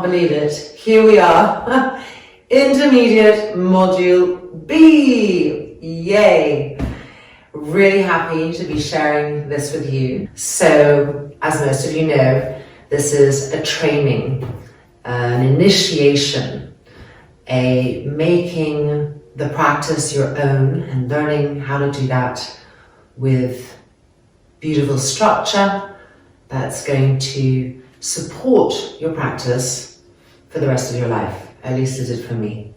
can't believe it. Here we are. Intermediate Module B. Yay. Really happy to be sharing this with you. So, as most of you know, this is a training, an initiation, a making the practice your own and learning how to do that with beautiful structure that's going to support your practice for the rest of your life. At least it did for me.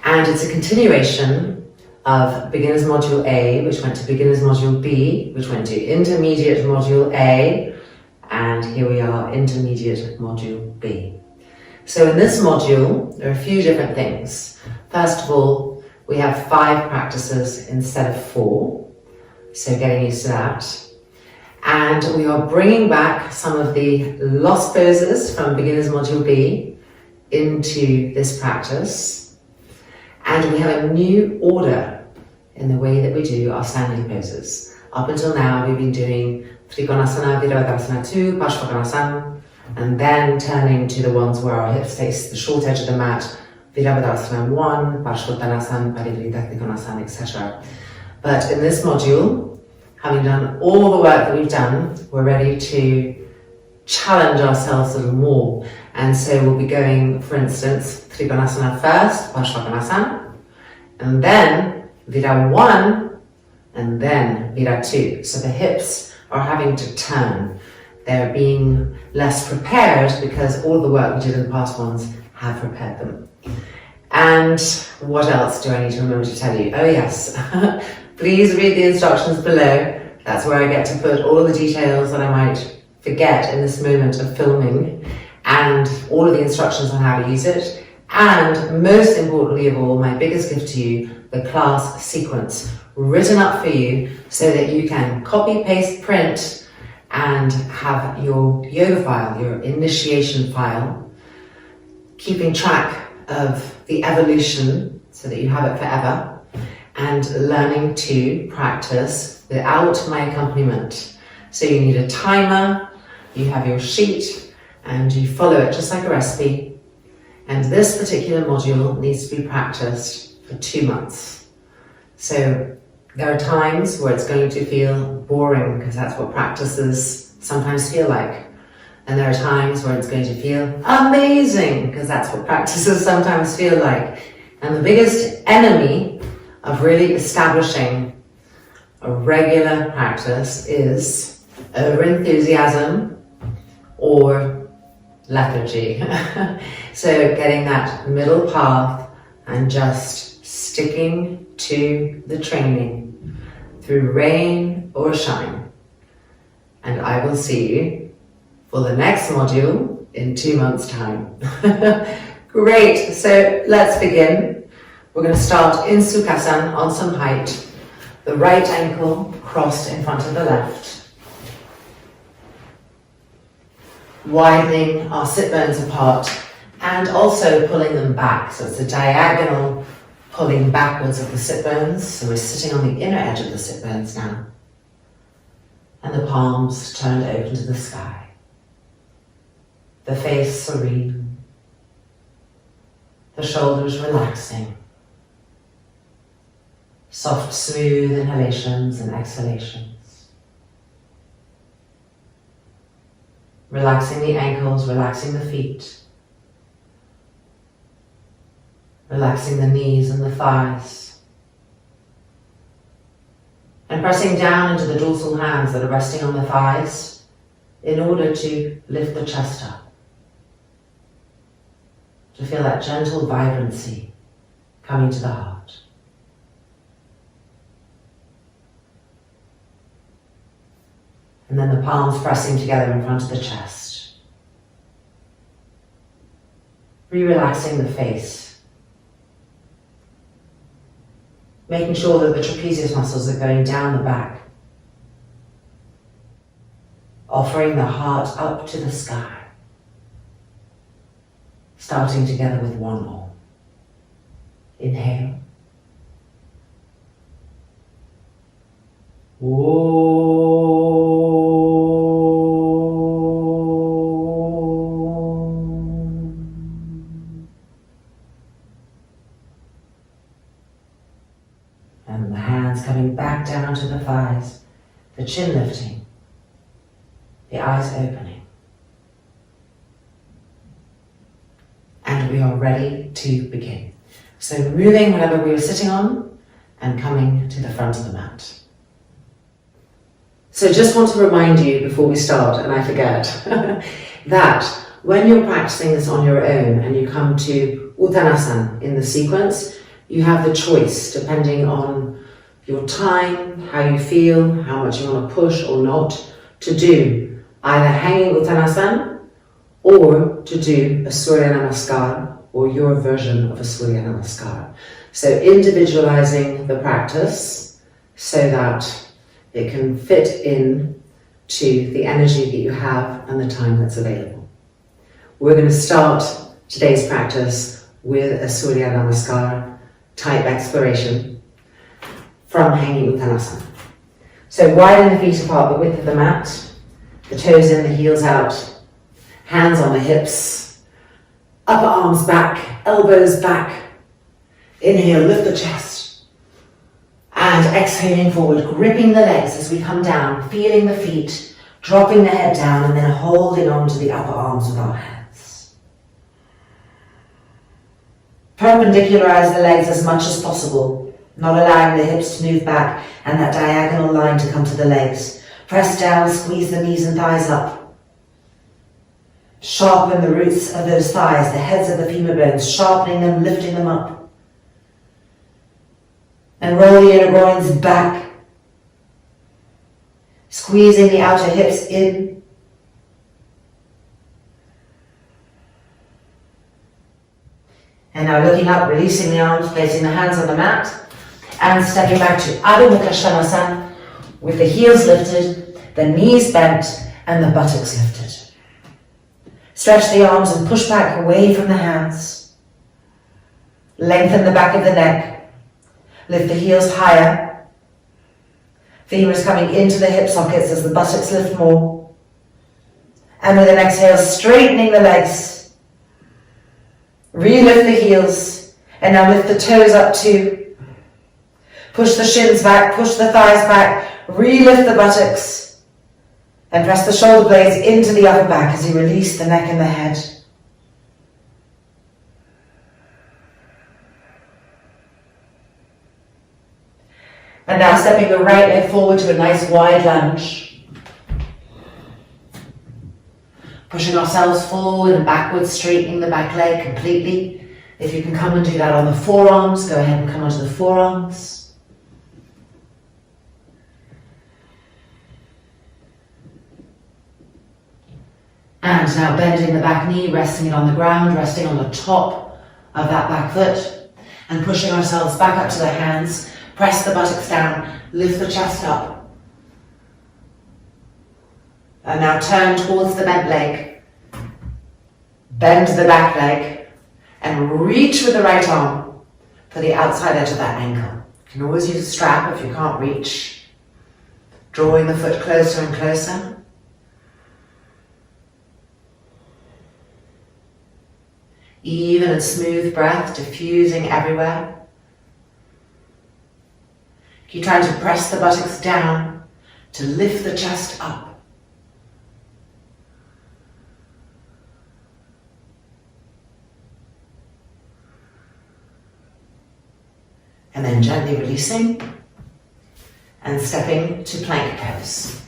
And it's a continuation of Beginners Module A, which went to Beginners Module B, which went to Intermediate Module A, and here we are, Intermediate Module B. So in this module, there are a few different things. First of all, we have 5 practices instead of 4, so getting used to that. And we are bringing back some of the lost poses from Beginners Module B into this practice. And we have a new order in the way that we do our standing poses. Up until now, we've been doing Trikonasana, Virabhadrasana 2, Parshvakonasana, and then turning to the ones where our hips face the short edge of the mat, Virabhadrasana 1, Parshvottanasana, Parivrita Trikonasana, etc. But in this module, having done all the work that we've done, we're ready to challenge ourselves a little more. And so we'll be going, for instance, Trikonasana first, Parshvakonasana, and then Vira 1, and then Vira 2. So the hips are having to turn. They're being less prepared because all the work we did in the past ones have prepared them. And what else do I need to remember to tell you? Oh yes, please read the instructions below. That's where I get to put all the details that I might forget in this moment of filming, and all of the instructions on how to use it. And most importantly of all, my biggest gift to you, the class sequence written up for you so that you can copy, paste, print, and have your yoga file, your initiation file, keeping track of the evolution so that you have it forever, and learning to practice without my accompaniment. So you need a timer, you have your sheet, and you follow it just like a recipe. And this particular module needs to be practiced for 2 months. So there are times where it's going to feel boring because that's what practices sometimes feel like. And there are times where it's going to feel amazing because that's what practices sometimes feel like. And the biggest enemy of really establishing a regular practice is over-enthusiasm or lethargy. So getting that middle path and just sticking to the training through rain or shine. And I will see you for the next module in 2 months' time. Great, so let's begin. We're going to start in Sukhasana on some height. The right ankle crossed in front of the left. Widening our sit bones apart and also pulling them back. So it's a diagonal pulling backwards of the sit bones. So we're sitting on the inner edge of the sit bones now. And the palms turned open to the sky. The face serene. The shoulders relaxing. Soft, smooth inhalations and exhalations. Relaxing the ankles, relaxing the feet. Relaxing the knees and the thighs. And pressing down into the dorsal hands that are resting on the thighs in order to lift the chest up. To feel that gentle vibrancy coming to the heart. And then the palms pressing together in front of the chest. Re-relaxing the face. Making sure that the trapezius muscles are going down the back. Offering the heart up to the sky. Starting together with one more. Inhale. Om. And the hands coming back down to the thighs, the chin lifting, the eyes opening. And we are ready to begin. So moving whatever we were sitting on and coming to the front of the mat. So just want to remind you before we start, and I forget, that when you're practicing this on your own and you come to Uttanasana in the sequence, you have the choice depending on your time, how you feel, how much you want to push or not, to do either hanging Uttanasana or to do a Surya Namaskar or your version of a Surya Namaskar. So individualizing the practice so that it can fit in to the energy that you have and the time that's available. We're going to start today's practice with a Surya Namaskar type exploration from hanging Uttanasana. So widen the feet apart the width of the mat, the toes in, the heels out, hands on the hips, upper arms back, elbows back. Inhale, lift the chest. And exhaling forward, gripping the legs as we come down, feeling the feet, dropping the head down and then holding on to the upper arms with our hands. Perpendicularize the legs as much as possible, not allowing the hips to move back and that diagonal line to come to the legs. Press down, squeeze the knees and thighs up. Sharpen the roots of those thighs, the heads of the femur bones, sharpening them, lifting them up. And roll the inner groins back, squeezing the outer hips in. And now looking up, releasing the arms, placing the hands on the mat, and stepping back to Adho Mukha Svanasana with the heels lifted, the knees bent, and the buttocks lifted. Stretch the arms and push back away from the hands. Lengthen the back of the neck. Lift the heels higher. Femurs coming into the hip sockets as the buttocks lift more. And with an exhale, straightening the legs. Re-lift the heels. And now lift the toes up too. Push the shins back, push the thighs back. Re-lift the buttocks. And press the shoulder blades into the upper back as you release the neck and the head. And now stepping the right leg forward to a nice wide lunge. Pushing ourselves forward and backwards, straightening the back leg completely. If you can come and do that on the forearms, go ahead and come onto the forearms. And now bending the back knee, resting it on the ground, resting on the top of that back foot, and pushing ourselves back up to the hands. Press the buttocks down, lift the chest up. And now turn towards the bent leg. Bend the back leg and reach with the right arm for the outside edge of that ankle. You can always use a strap if you can't reach. Drawing the foot closer and closer. Even and smooth breath diffusing everywhere. Keep trying to press the buttocks down to lift the chest up. And then gently releasing and stepping to plank pose.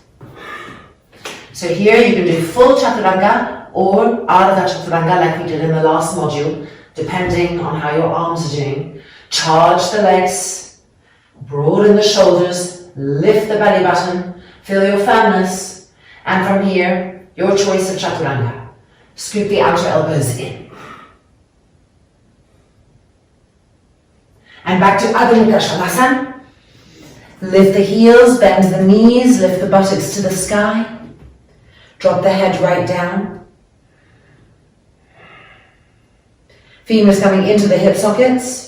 So here you can do full chaturanga or ardha chaturanga like we did in the last module, depending on how your arms are doing. Charge the legs. Broaden the shoulders, lift the belly button, feel your firmness, and from here, your choice of chaturanga. Scoop the outer elbows in. And back to Adho Mukha Svanasana. Lift the heels, bend the knees, lift the buttocks to the sky. Drop the head right down. Femurs coming into the hip sockets.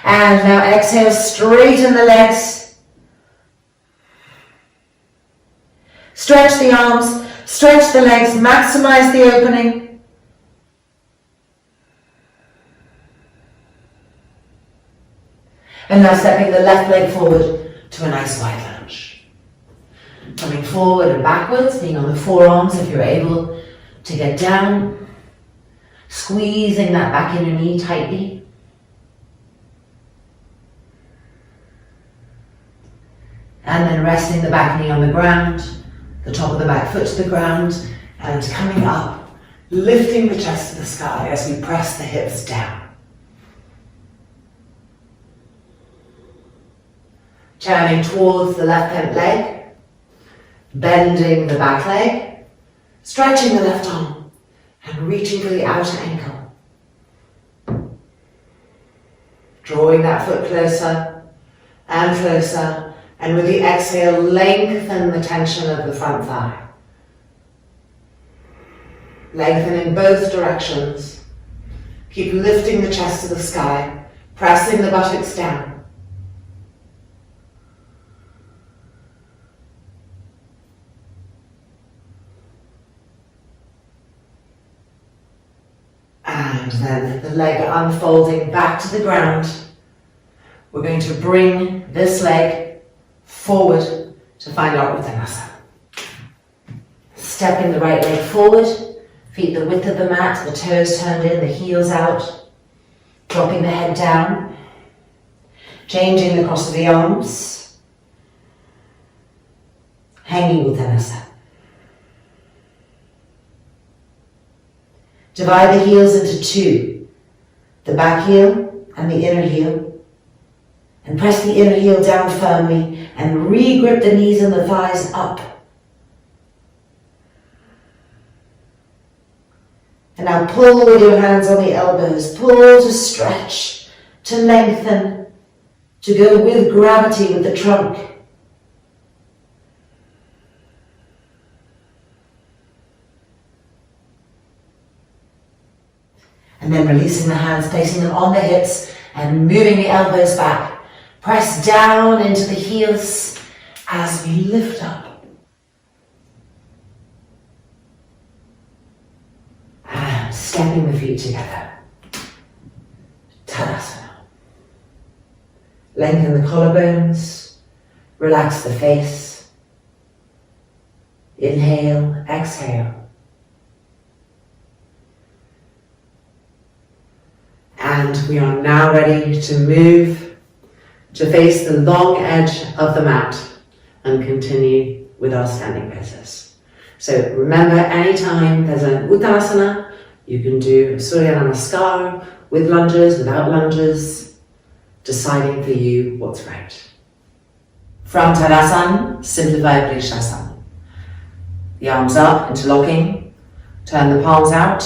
And now exhale, straighten the legs. Stretch the arms, stretch the legs, maximize the opening. And now stepping the left leg forward to a nice wide lunge. Coming forward and backwards, being on the forearms if you're able to get down. Squeezing that back inner knee tightly. And then resting the back knee on the ground, the top of the back foot to the ground, and coming up, lifting the chest to the sky as we press the hips down. Turning towards the left bent leg, bending the back leg, stretching the left arm, and reaching for the outer ankle. Drawing that foot closer and closer, and with the exhale, lengthen the tension of the front thigh. Lengthen in both directions. Keep lifting the chest to the sky, pressing the buttocks down. And then the leg unfolding back to the ground. We're going to bring this leg forward to find our Uttanasana. Stepping the right leg forward, feet the width of the mat, the toes turned in, the heels out. Dropping the head down. Changing the cross of the arms. Hanging Uttanasana. Divide the heels into two, the back heel and the inner heel, and press the inner heel down firmly and re-grip the knees and the thighs up. And now pull with your hands on the elbows, pull to stretch, to lengthen, to go with gravity with the trunk. And then releasing the hands, placing them on the hips and moving the elbows back. Press down into the heels as we lift up. And stepping the feet together. Tadasana. Lengthen the collarbones. Relax the face. Inhale, exhale. And we are now ready to move to face the long edge of the mat and continue with our standing poses. So remember, anytime there's an Uttanasana, you can do Surya Namaskar with lunges, without lunges, deciding for you what's right. From Tadasana, simplify Vrikshasana. The arms up, interlocking, turn the palms out,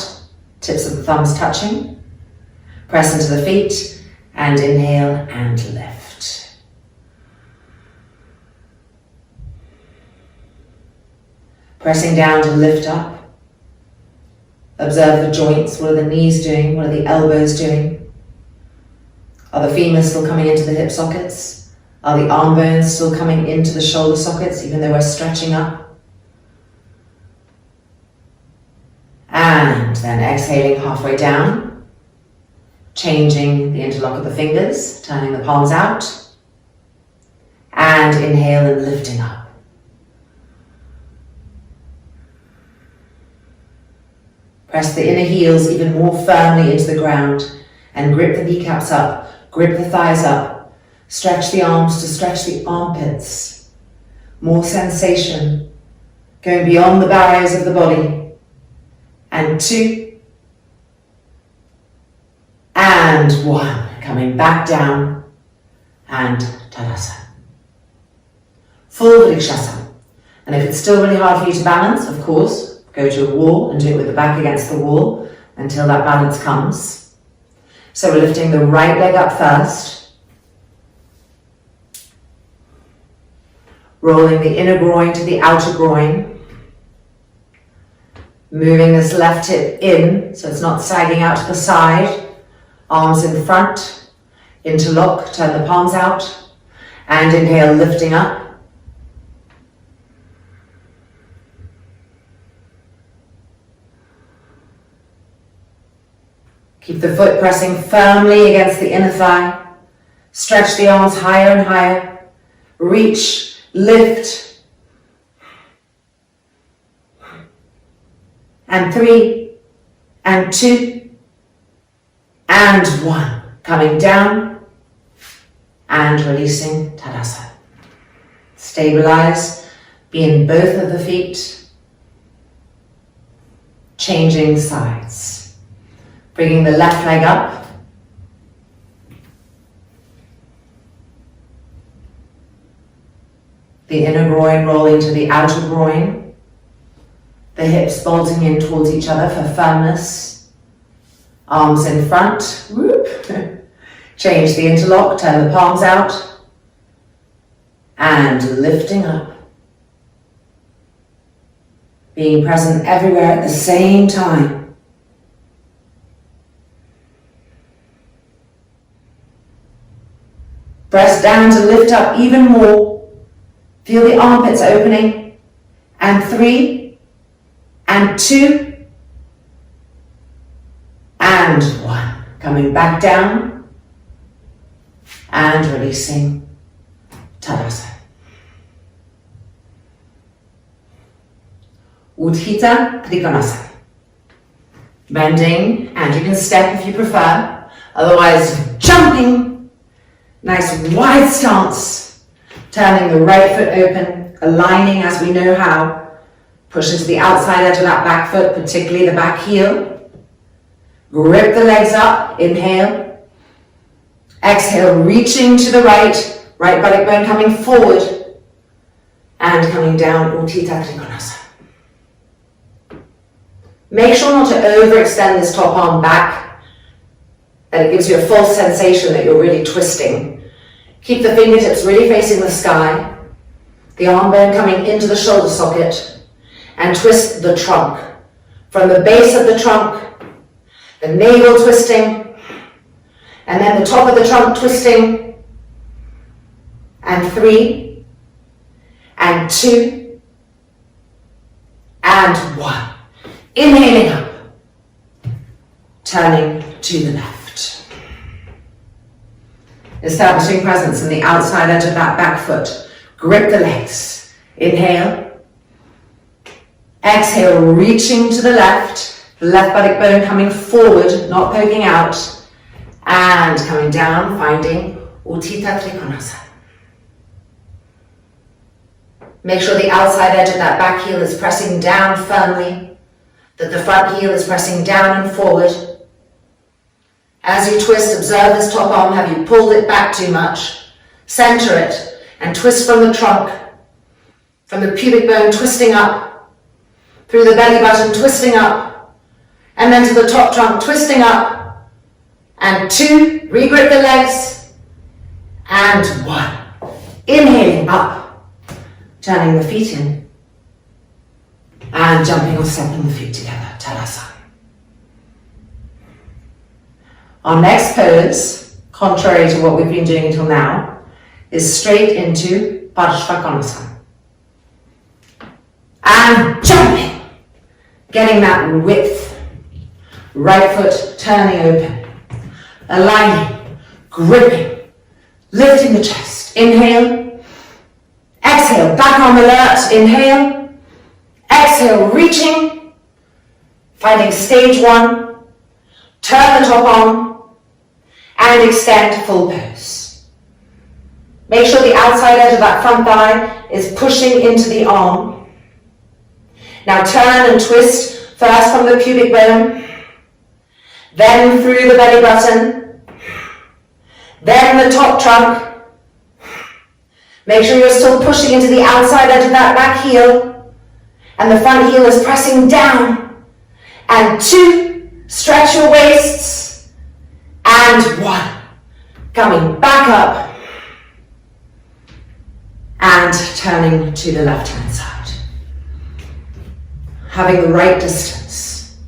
tips of the thumbs touching. Press into the feet and inhale and lift. Pressing down to lift up. Observe the joints. What are the knees doing? What are the elbows doing? Are the femurs still coming into the hip sockets? Are the arm bones still coming into the shoulder sockets even though we're stretching up? And then exhaling halfway down. Changing the interlock of the fingers, turning the palms out, and inhale and lifting up. Press the inner heels even more firmly into the ground and grip the kneecaps up, grip the thighs up, stretch the arms to stretch the armpits. More sensation, going beyond the barriers of the body. And 2, and 1, coming back down, and Tadasana. Full Vrikshasana. And if it's still really hard for you to balance, of course, go to a wall and do it with the back against the wall until that balance comes. So we're lifting the right leg up first, rolling the inner groin to the outer groin, moving this left hip in so it's not sagging out to the side. Arms in front, interlock, turn the palms out, and inhale, lifting up. Keep the foot pressing firmly against the inner thigh, Stretch the arms higher and higher. Reach, lift. And 3, and 2, and 1. Coming down and releasing Tadasana. Stabilize, be in both of the feet. Changing sides. Bringing the left leg up. The inner groin rolling to the outer groin. The hips bolting in towards each other for firmness. Arms in front. Whoop. Change the interlock, turn the palms out. And lifting up. Being present everywhere at the same time. Press down to lift up even more. Feel the armpits opening. And 3, and 2, and 1. Coming back down and releasing Tadasana. Utthita Trikonasana. Bending, and you can step if you prefer. Otherwise, jumping. Nice wide stance. Turning the right foot open, aligning as we know how. Push into the outside edge of that back foot, particularly the back heel. Grip the legs up, inhale. Exhale, reaching to the right. Right buttock bone coming forward. And coming down, Utthita Trikonasana. Make sure not to overextend this top arm back, and it gives you a false sensation that you're really twisting. Keep the fingertips really facing the sky, the arm bone coming into the shoulder socket, and twist the trunk. From the base of the trunk, the navel twisting, and then the top of the trunk twisting, and 3, and 2, and 1. Inhaling up, turning to the left. Establishing presence in the outside edge of that back foot. Grip the legs. Inhale. Exhale, reaching to the left buttock bone coming forward, not poking out. And coming down, finding Utthita Trikonasana. Make sure the outside edge of that back heel is pressing down firmly, that the front heel is pressing down and forward. As you twist, observe this top arm. Have you pulled it back too much? Center it and twist from the trunk, from the pubic bone twisting up, through the belly button twisting up, and then to the top trunk twisting up, and 2, regrip the legs, and 1. Inhaling up, turning the feet in, and jumping or stepping the feet together, Tadasana. Our next pose, contrary to what we've been doing until now, is straight into Parshvakonasana. And jumping, getting that width. Right foot turning open, aligning, gripping, lifting the chest. Inhale, exhale, back arm alert, inhale. Exhale, reaching, finding stage 1, turn the top arm, and extend full pose. Make sure the outside edge of that front thigh is pushing into the arm. Now turn and twist, first from the pubic bone, then through the belly button, then the top trunk. Make sure you're still pushing into the outside edge of that back heel. And the front heel is pressing down. And 2, stretch your waists. And 1, coming back up. And turning to the left-hand side. Having the right distance.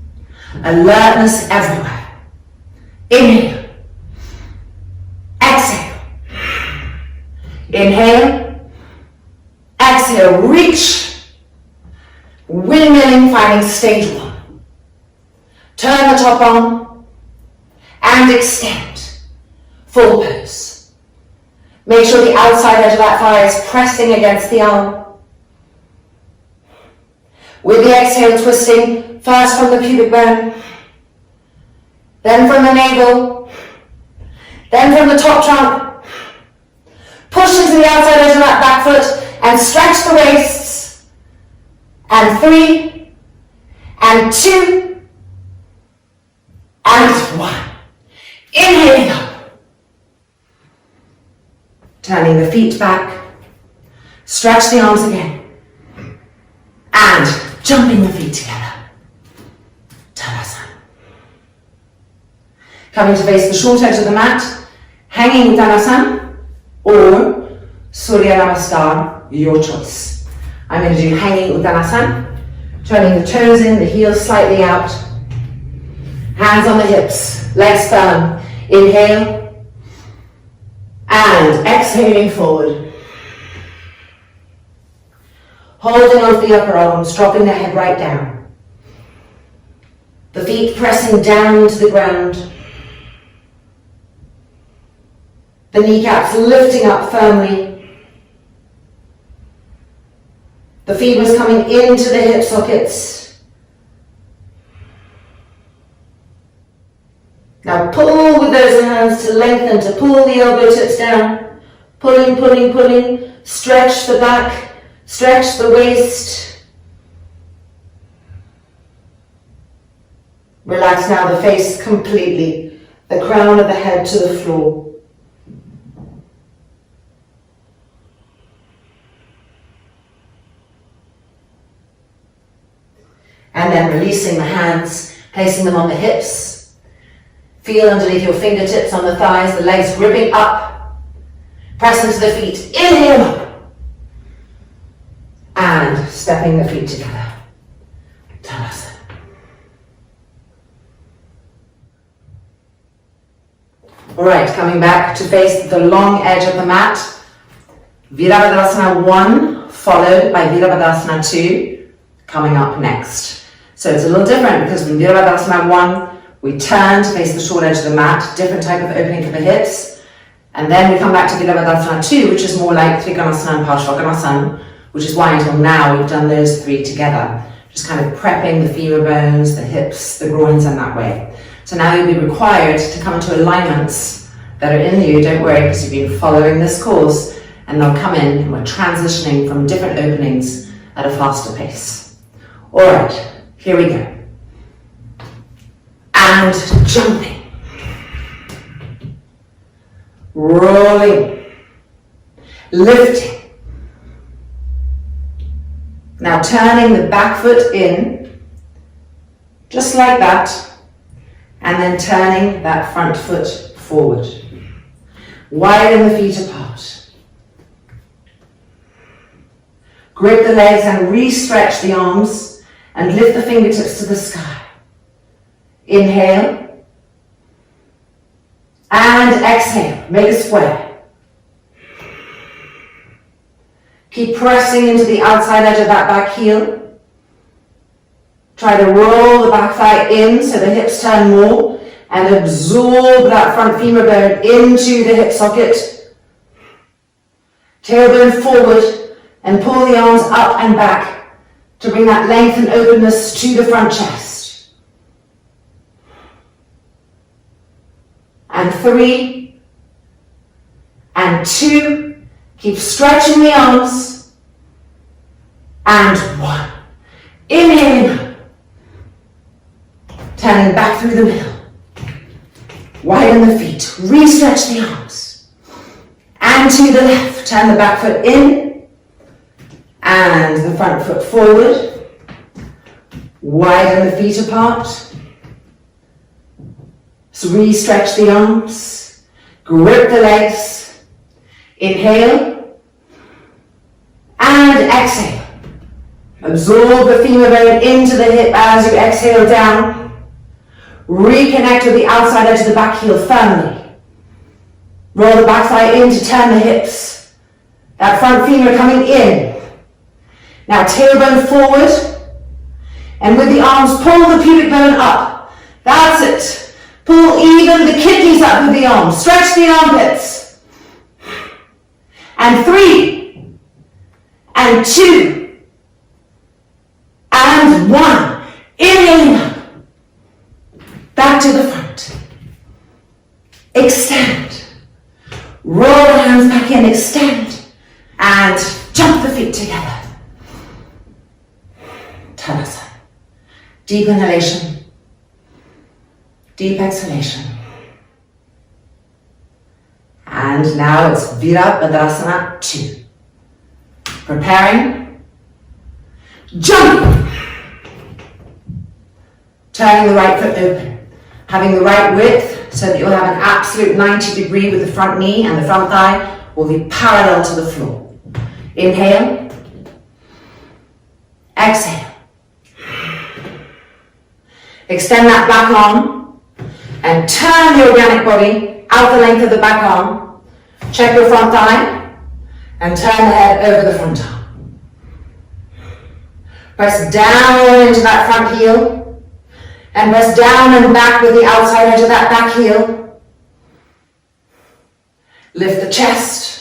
Alertness everywhere. Inhale. Exhale. Inhale. Exhale, reach. Windmilling, finding stage 1. Turn the top arm and extend. Full pose. Make sure the outside edge of that thigh is pressing against the arm. With the exhale, twisting first from the pubic bone, then from the navel, then from the top trunk. Push into the outside edge of that back foot and stretch the waists. And 3, and 2, and 1. Inhaling up. Turning the feet back. Stretch the arms again. And jumping the feet together. Tadasana. Coming to face the short edge of the mat. Hanging Uttanasana or Surya Namaskar, your choice. I'm going to do hanging Uttanasana. Turning the toes in, the heels slightly out. Hands on the hips, legs firm. Inhale. And exhaling forward. Holding off the upper arms, dropping the head right down. The feet pressing down into the ground. The kneecaps lifting up firmly. The femurs coming into the hip sockets. Now pull with those hands to lengthen, to pull the elbow tips down. Pulling, pulling, pulling. Stretch the back, stretch the waist. Relax now the face completely. The crown of the head to the floor. And then releasing the hands, placing them on the hips. Feel underneath your fingertips on the thighs, the legs gripping up. Press into the feet. Inhale up. And stepping the feet together. Tadasana. Alright, coming back to face the long edge of the mat. Virabhadrasana 1 followed by Virabhadrasana 2 coming up next. So it's a little different because in Virabhadrasana 1 we turn to face the short edge of the mat, different type of opening for the hips. And then we come back to Virabhadrasana 2, which is more like Trikonasana and Parshvakonasana, which is why until now we've done those 3 together. Just kind of prepping the femur bones, the hips, the groins in that way. So now you'll be required to come into alignments that are in you, don't worry, because you've been following this course, and they'll come in and we're transitioning from different openings at a faster pace. All right, here we go. And jumping, rolling, lifting. Now turning the back foot in, just like that, and then turning that front foot forward. Widen the feet apart. Grip the legs and re-stretch the arms and lift the fingertips to the sky. Inhale and exhale, make a square. Keep pressing into the outside edge of that back heel. Try to roll the back thigh in so the hips turn more and absorb that front femur bone into the hip socket. Tailbone forward and pull the arms up and back to bring that length and openness to the front chest. And 3, and 2, keep stretching the arms, and 1. Inhale, turning back through the middle. Widen the feet, re-stretch the arms, and to the left, turn the back foot in, and the front foot forward. Widen the feet apart. So re-stretch the arms, grip the legs, inhale, and exhale. Absorb the femur bone into the hip as you exhale down. Reconnect with the outside edge of the back heel firmly. Roll the back thigh in to turn the hips. That front femur coming in. Now tailbone forward, and with the arms pull the pubic bone up. That's it. Pull even the kidneys up with the arms. Stretch the armpits. and 3, and 2, and 1. Inhaling up, back to the front. Extend. Roll the hands back in, extend, and jump the feet together. Tadasana. Deep inhalation, deep exhalation. And now it's Virabhadrasana 2. Preparing. Jump. Turning the right foot open. Having the right width so that you'll have an absolute 90-degree with the front knee and the front thigh will be parallel to the floor. Inhale. Exhale. Extend that back arm and turn the organic body out the length of the back arm. Check your front thigh and turn the head over the front arm. Press down into that front heel and press down and back with the outside edge of that back heel. Lift the chest.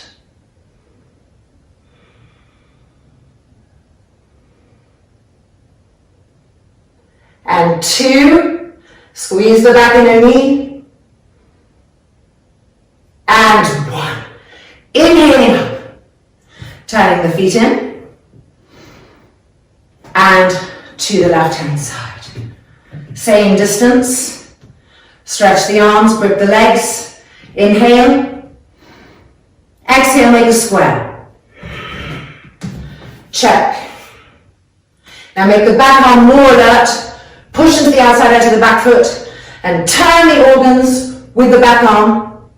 And 2, squeeze the back inner knee. And 1, inhaling up, turning the feet in. And to the left hand side. Same distance. Stretch the arms, grip the legs. Inhale. Exhale, make a square. Check. Now make the back arm more alert. Push into the outside edge of the back foot and turn the organs with the back arm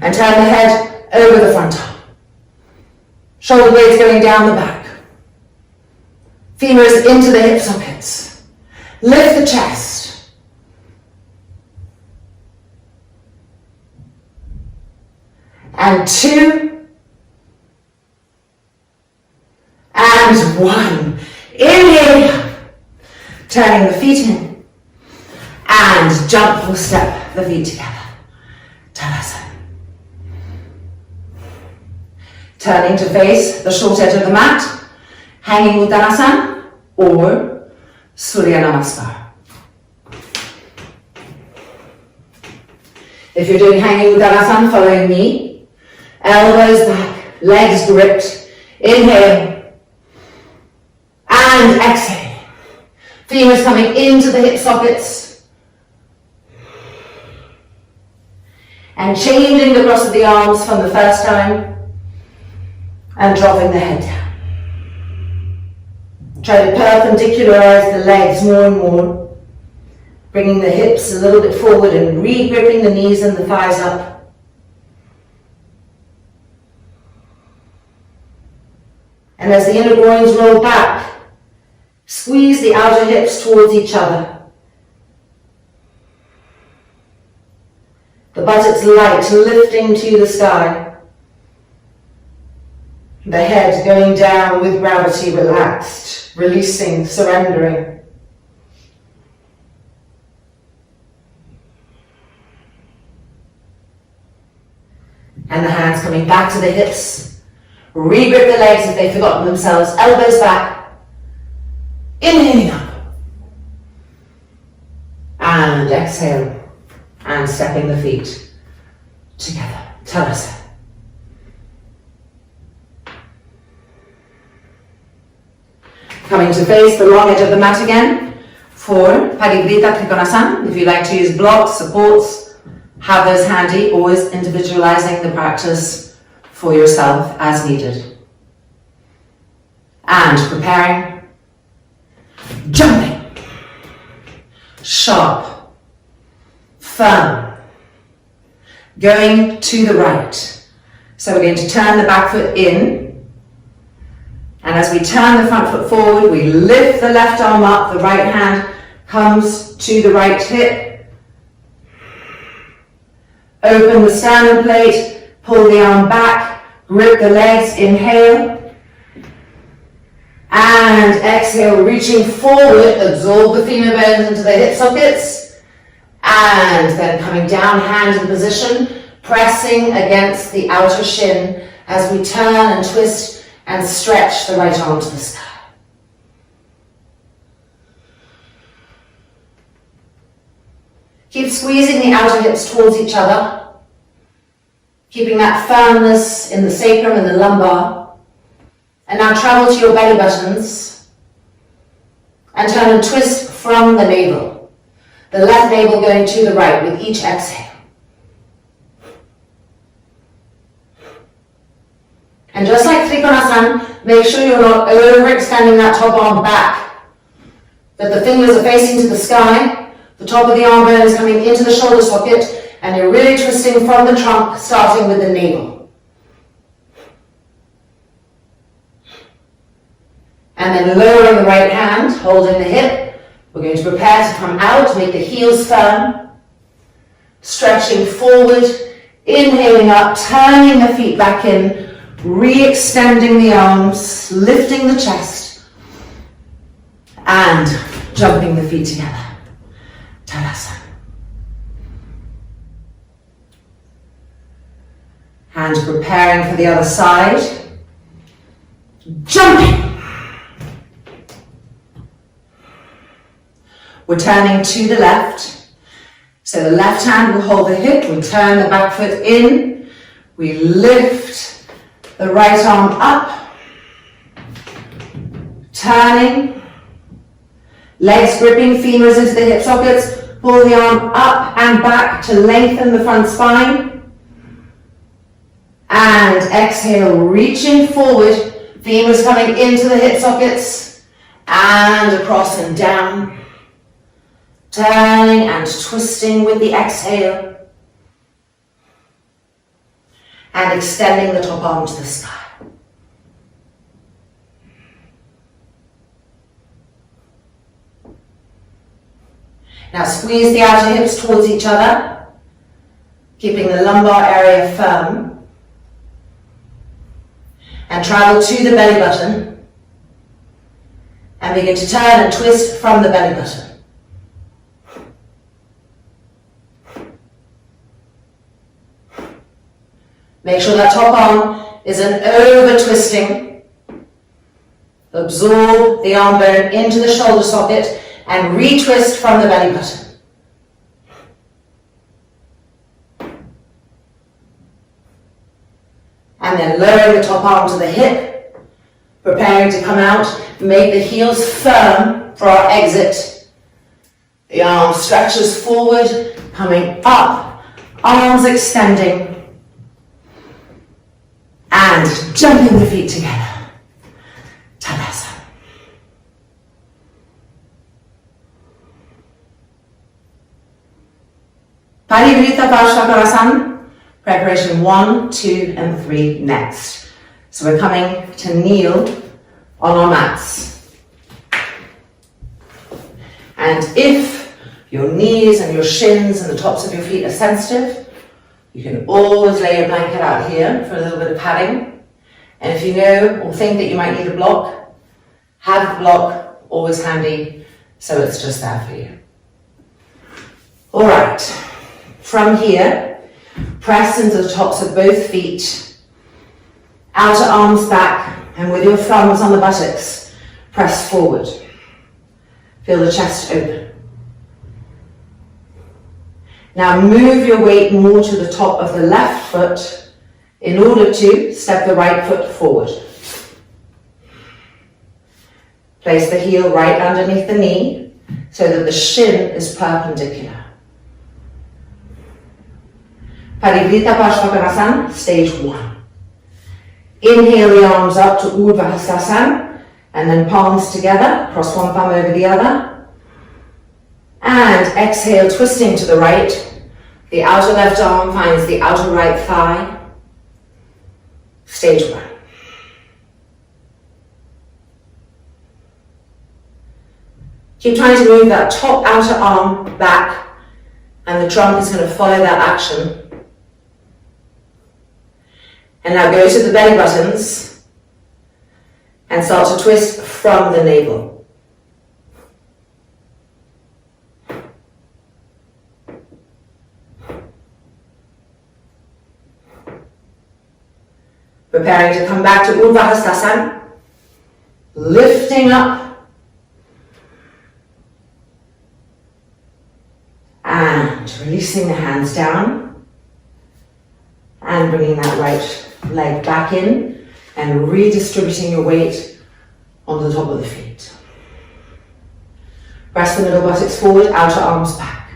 and turn the head over the front arm. Shoulder blades going down the back. Femurs into the hip sockets. Lift the chest. And 2. And 1. Inhale. Turning the feet in and jump or step the feet together. Tadasana. Turning to face the short edge of the mat, hanging Uttanasana or Surya Namaskar. If you're doing hanging Uttanasana, following me, elbows back, legs gripped, inhale and exhale. Femurs coming into the hip sockets. And changing the cross of the arms from the first time. And dropping the head down. Try to perpendicularize the legs more and more. Bringing the hips a little bit forward and re-gripping the knees and the thighs up. And as the inner groins roll back, squeeze the outer hips towards each other. The buttocks light, lifting to the sky. The head going down with gravity, relaxed, releasing, surrendering. And the hands coming back to the hips. Re-grip the legs if they've forgotten themselves, elbows back. Inhaling up. And exhale. And stepping the feet together. Tadasana. Coming to face the long edge of the mat again for Parivrita Trikonasana. If you like to use blocks, supports, have those handy, always individualizing the practice for yourself as needed. And preparing. Jumping, sharp, firm, going to the right. So we're going to turn the back foot in, and as we turn the front foot forward, we lift the left arm up, the right hand comes to the right hip. Open the sternum plate, pull the arm back, grip the legs, inhale. And exhale, reaching forward, absorb the femur bones into the hip sockets. And then coming down, hand in position, pressing against the outer shin as we turn and twist and stretch the right arm to the sky. Keep squeezing the outer hips towards each other, keeping that firmness in the sacrum and the lumbar. And now travel to your belly buttons and turn and twist from the navel. The left navel going to the right with each exhale. And just like Trikonasana, make sure you're not overextending that top arm back, that the fingers are facing to the sky. The top of the arm bone is coming into the shoulder socket, and you're really twisting from the trunk, starting with the navel. And then lowering the right hand, holding the hip. We're going to prepare to come out, make the heels firm. Stretching forward, inhaling up, turning the feet back in, re-extending the arms, lifting the chest, and jumping the feet together. Tadasana. And preparing for the other side. Jumping. We're turning to the left. So the left hand will hold the hip. We turn the back foot in. We lift the right arm up. Turning. Legs gripping, femurs into the hip sockets. Pull the arm up and back to lengthen the front spine. And exhale, reaching forward. Femurs coming into the hip sockets. And across and down. Turning and twisting with the exhale. And extending the top arm to the sky. Now squeeze the outer hips towards each other, keeping the lumbar area firm. And travel to the belly button. And begin to turn and twist from the belly button. Make sure that top arm isn't over twisting. Absorb the arm bone into the shoulder socket and retwist from the belly button. And then lowering the top arm to the hip, preparing to come out. Make the heels firm for our exit. The arm stretches forward, coming up, arms extending, and jumping the feet together. Tadasana. Parivrita Parsvakarasana, preparation 1, 2, and 3 next. So we're coming to kneel on our mats. And if your knees and your shins and the tops of your feet are sensitive, you can always lay your blanket out here for a little bit of padding. And if you know or think that you might need a block, have a block always handy, so it's just there for you. All right. From here, press into the tops of both feet, outer arms back, and with your thumbs on the buttocks, press forward. Feel the chest open. Now move your weight more to the top of the left foot in order to step the right foot forward. Place the heel right underneath the knee so that the shin is perpendicular. Parivrita Parsvakarasana, stage 1. Inhale the arms up to Urdhva Hastasana, and then palms together, cross one thumb over the other. And exhale, twisting to the right. The outer left arm finds the outer right thigh. Stage 1. Keep trying to move that top outer arm back, and the trunk is going to follow that action. And now go to the belly buttons and start to twist from the navel. Preparing to come back to Urdhva, lifting up and releasing the hands down and bringing that right leg back in and redistributing your weight onto the top of the feet. Press the middle buttocks forward, outer arms back.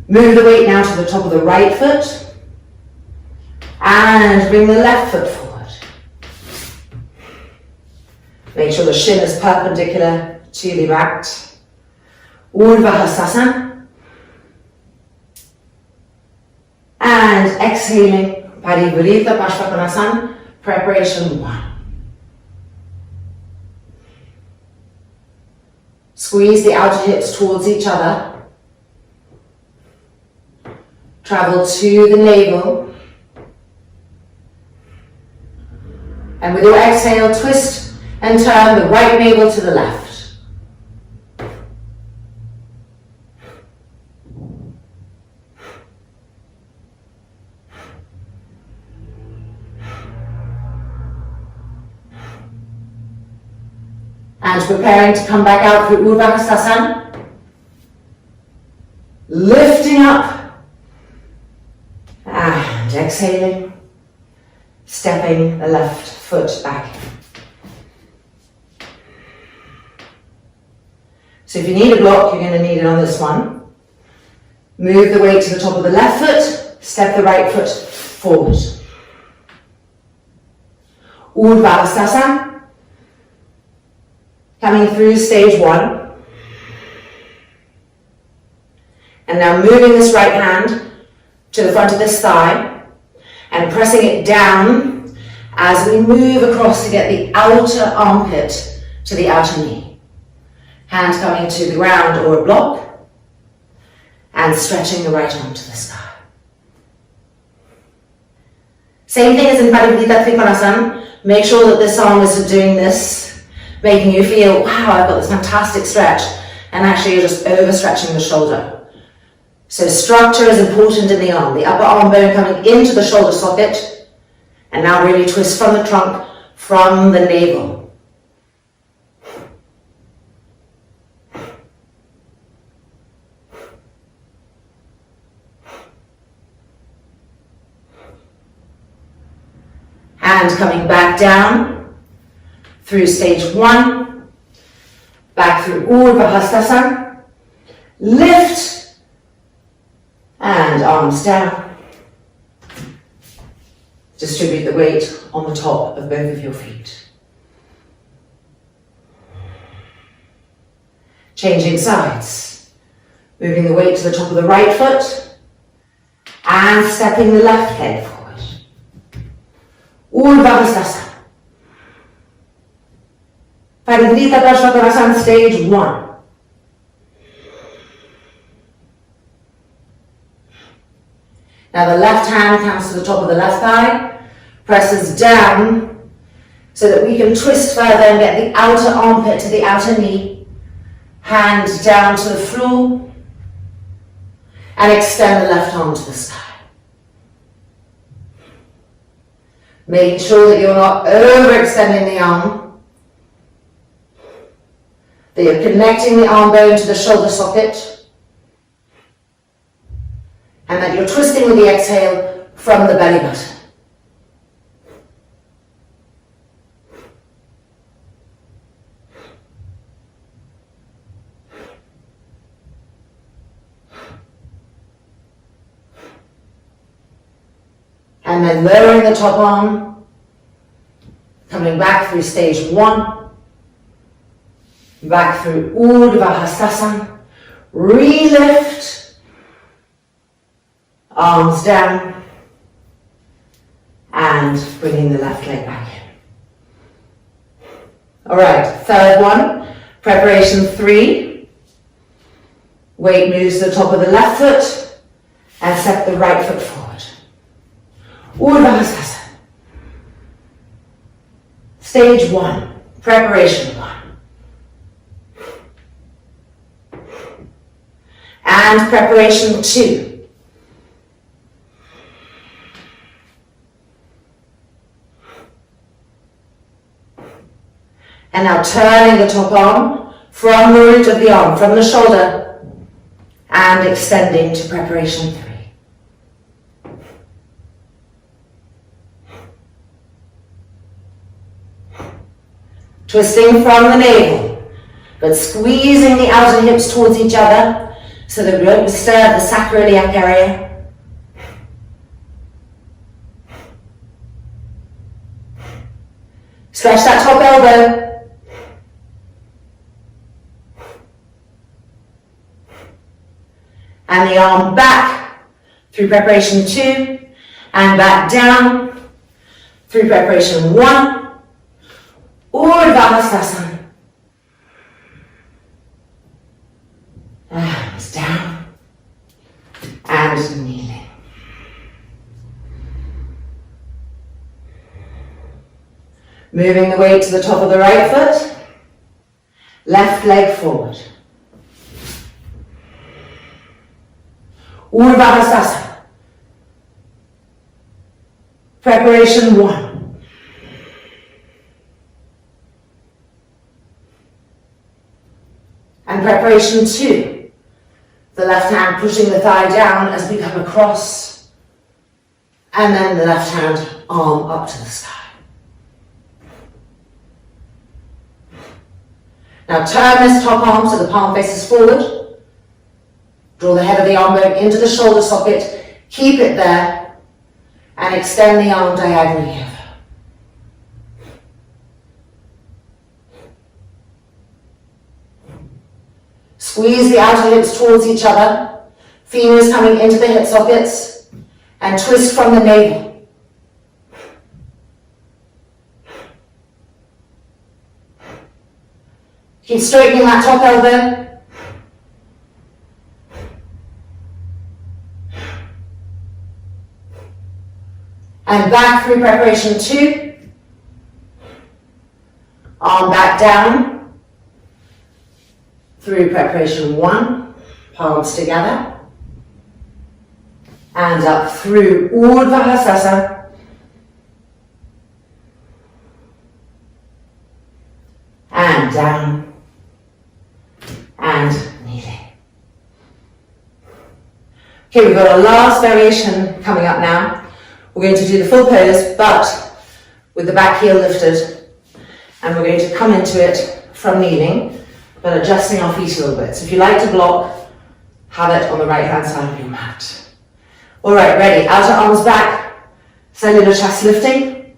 Move the weight now to the top of the right foot and bring the left foot forward. Make sure the shin is perpendicular to the mat. Urdhva. And exhaling, Parivrita Pashvakonasana, preparation 1. Squeeze the outer hips towards each other. Travel to the navel. And with your exhale, twist and turn the right navel to the left. And preparing to come back out through Urdhva. Lifting up and exhaling, stepping the left foot back in. So if you need a block, you're going to need it on this one. Move the weight to the top of the left foot, step the right foot forward. Urdhva. Coming through stage 1. And now moving this right hand to the front of this thigh and pressing it down as we move across to get the outer armpit to the outer knee. Hand coming to the ground or a block and stretching the right arm to the sky. Same thing as in Parivrita Trikonasana. Make sure that this arm is doing this, making you feel, wow, I've got this fantastic stretch, and actually you're just overstretching the shoulder. So structure is important in the arm. The upper arm bone coming into the shoulder socket, and now really twist from the trunk, from the navel. Hand coming back down through stage 1, back through Urdhva, lift and arms down. Distribute the weight on the top of both of your feet. Changing sides, moving the weight to the top of the right foot and stepping the left leg forward. Urdhva. Parivrita Pashvakonasana, stage 1. Now the left hand comes to the top of the left thigh, presses down so that we can twist further and get the outer armpit to the outer knee. Hand down to the floor and extend the left arm to the sky. Making sure that you're not overextending the arm. That you're connecting the arm bone to the shoulder socket, and that you're twisting with the exhale from the belly button. And then lowering the top arm, coming back through stage 1. Back through Urdhva, re-lift, arms down, and bringing the left leg back in. All right, third one, preparation 3. Weight moves to the top of the left foot and step the right foot forward. Urdhva. Stage 1, preparation 1. And preparation 2. And now turning the top arm from the root of the arm, from the shoulder, and extending to preparation 3. Twisting from the navel, but squeezing the outer hips towards each other so that we don't disturb the sacroiliac area. Stretch that top elbow. And the arm back through preparation 2 and back down through preparation 1. Urdhva and down and kneeling. Moving the weight to the top of the right foot, left leg forward. Urdhva. Preparation 1. And preparation 2, the left hand pushing the thigh down as we come across, and then the left hand arm up to the sky. Now turn this top arm so the palm faces forward. Draw the head of the arm bone into the shoulder socket, keep it there, and extend the arm diagonally over. Squeeze the outer hips towards each other, femurs coming into the hip sockets, and twist from the navel. Keep straightening that top elbow. And back through preparation 2. Arm back down. Through preparation 1, palms together, and up through Urdhva, and down, and kneeling. Okay, we've got a last variation coming up now. We're going to do the full pose, but with the back heel lifted, and we're going to come into it from kneeling, but adjusting our feet a little bit. So if you like to block, have it on the right hand side of your mat. All right, ready. Outer arms back, cellular chest lifting.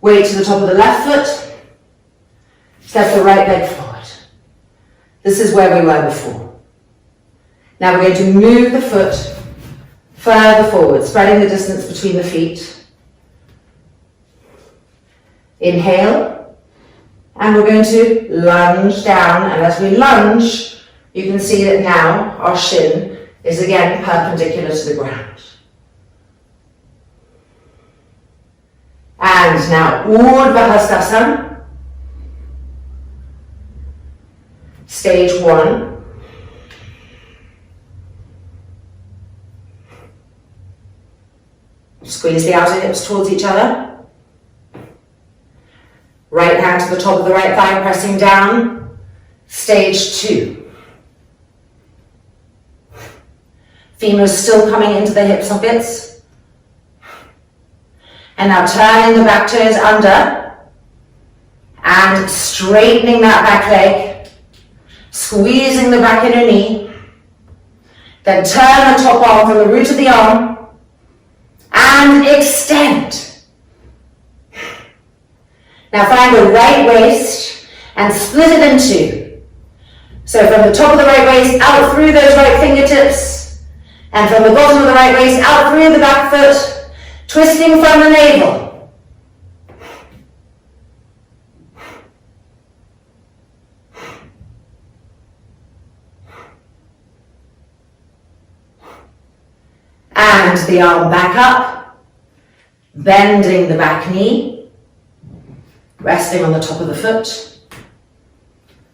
Weight to the top of the left foot. Step the right leg forward. This is where we were before. Now we're going to move the foot further forward, spreading the distance between the feet. Inhale. And we're going to lunge down, and as we lunge, you can see that now our shin is again perpendicular to the ground. And now Urdhva, stage 1. Squeeze the outer hips towards each other. Right hand to the top of the right thigh, pressing down. Stage 2. Femurs still coming into the hip sockets. And now turning the back toes under and straightening that back leg, squeezing the back inner knee. Then turn the top arm from the root of the arm and extend. Now find the right waist and split it in 2. So from the top of the right waist, out through those right fingertips, and from the bottom of the right waist, out through the back foot, twisting from the navel. And the arm back up, bending the back knee. Resting on the top of the foot,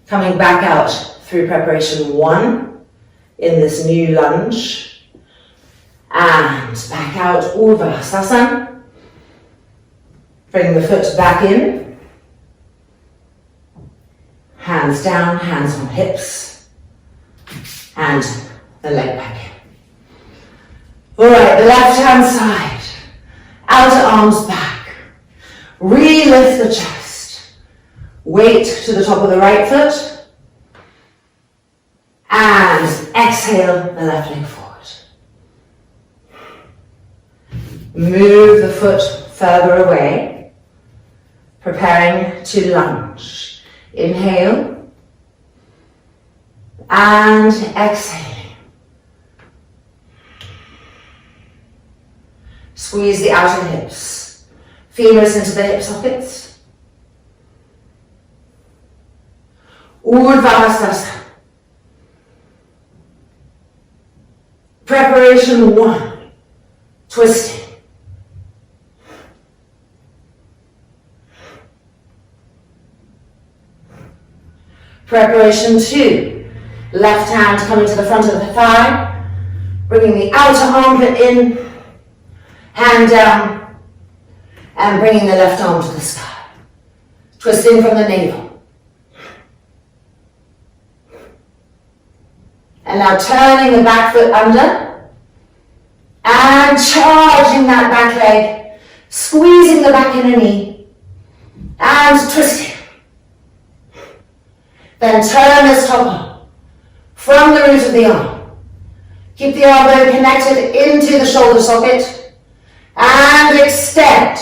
coming back out through preparation 1 in this new lunge, and back out Urdhva. Bring the foot back in, Hands down, hands on hips, and the leg back in. All right, the left hand side, outer arms back. Re-lift the chest. Weight to the top of the right foot. And exhale the left leg forward. Move the foot further away, preparing to lunge. Inhale and exhale. Squeeze the outer hips. Femurs into the hip sockets. Urdhva. Preparation 1. Twisting. Preparation 2. Left hand coming to the front of the thigh. Bringing the outer armpit in. Hand down. And bringing the left arm to the sky. Twisting from the navel. And now turning the back foot under. And charging that back leg. Squeezing the back inner knee. And twisting. Then turn this top arm from the root of the arm. Keep the elbow connected into the shoulder socket and extend.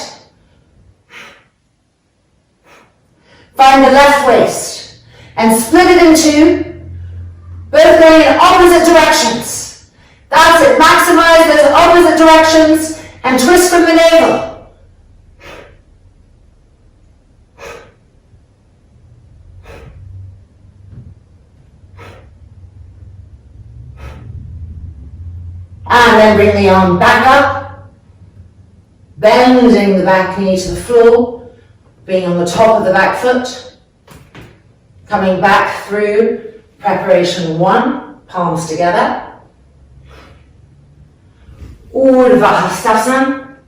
Find the left waist and split it in two, both going in opposite directions. That's it, maximize those opposite directions and twist from the navel. And then bring the arm back up, bending the back knee to the floor, being on the top of the back foot, coming back through preparation 1, palms together, Urdhva.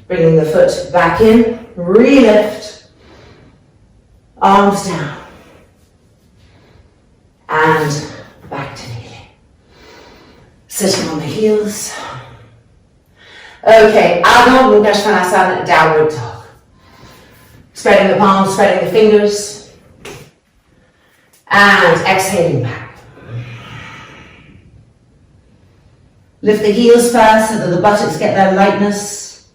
Bringing the foot back in, re-lift, arms down, and back to kneeling. Sitting on the heels. Okay, Adho Mukha Svanasana, downward dog. Spreading the palms, spreading the fingers. And exhaling back. Lift the heels first so that the buttocks get their lightness.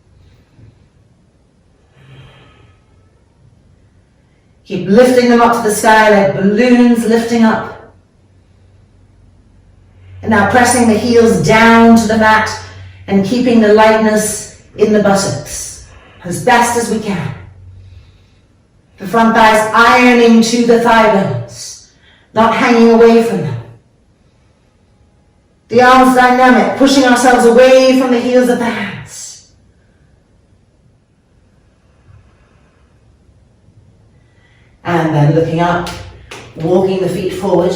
Keep lifting them up to the sky like balloons lifting up. And now pressing the heels down to the mat and keeping the lightness in the buttocks as best as we can. The front thighs ironing to the thigh bones, not hanging away from them. The arms dynamic, pushing ourselves away from the heels of the hands. And then looking up, walking the feet forward.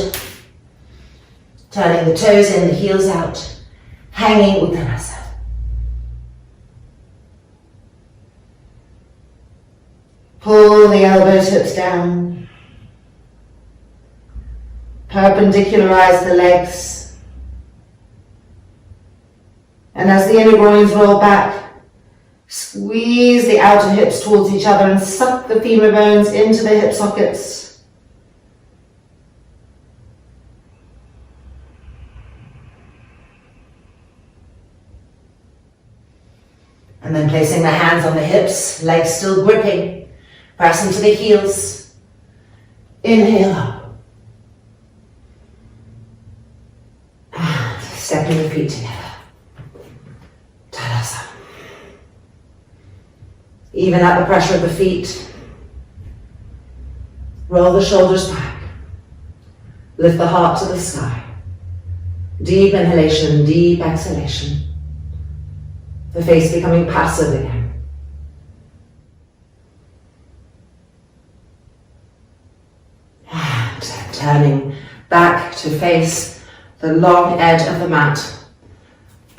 Turning the toes in, the heels out, hanging Uttanasana. Pull the elbow tips down. Perpendicularize the legs. And as the inner groins roll back, squeeze the outer hips towards each other and suck the femur bones into the hip sockets. And then placing the hands on the hips, legs still gripping, pressing to the heels. Inhale up. And stepping the feet together. Tadasana. Even at the pressure of the feet, roll the shoulders back. Lift the heart to the sky. Deep inhalation, deep exhalation. The face becoming passive again. And turning back to face the long edge of the mat.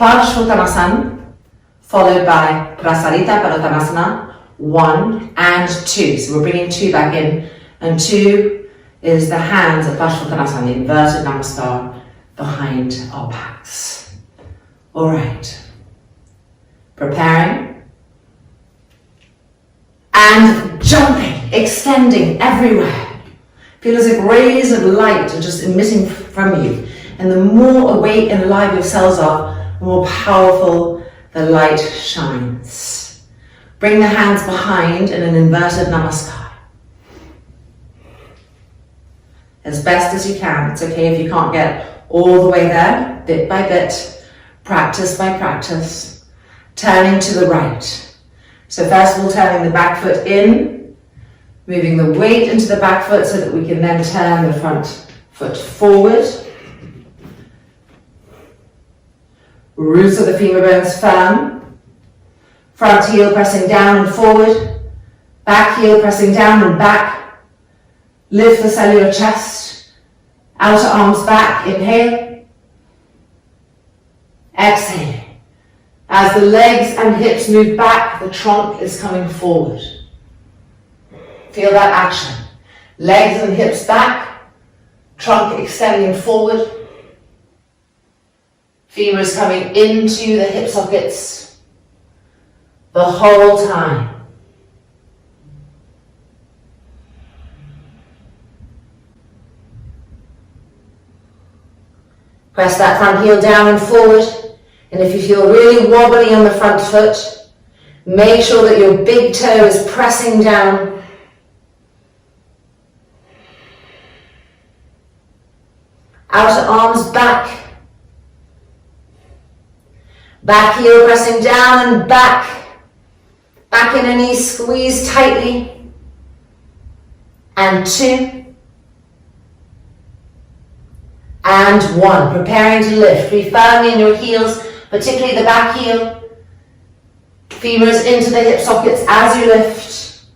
Parshvottanasana, followed by Prasarita Padottanasana, 1 and 2. So we're bringing 2 back in And 2 is the hands at Paschimottanasana, the inverted namaskar behind our backs. All right. Preparing. And jumping, extending everywhere. Feel as if rays of light are just emitting from you. And the more awake and alive your cells are, the more powerful the light shines. Bring the hands behind in an inverted namaskar. As best as you can. It's okay if you can't get all the way there, bit by bit, practice by practice. Turning to the right. So first of all, turning the back foot in, moving the weight into the back foot so that we can then turn the front foot forward. Roots of the femur bones firm. Front heel pressing down and forward. Back heel pressing down and back. Lift the cellular chest. Outer arms back. Inhale. Exhale. As the legs and hips move back, the trunk is coming forward. Feel that action. Legs and hips back. Trunk extending forward. Femurs coming into the hip sockets the whole time. Press that front heel down and forward. And if you feel really wobbly on the front foot, make sure that your big toe is pressing down. Outer arms back. Back heel pressing down and back. Back in a knee, squeeze tightly. And 2. And 1. Preparing to lift. Be firmly in your heels, particularly the back heel. Femurs into the hip sockets as you lift.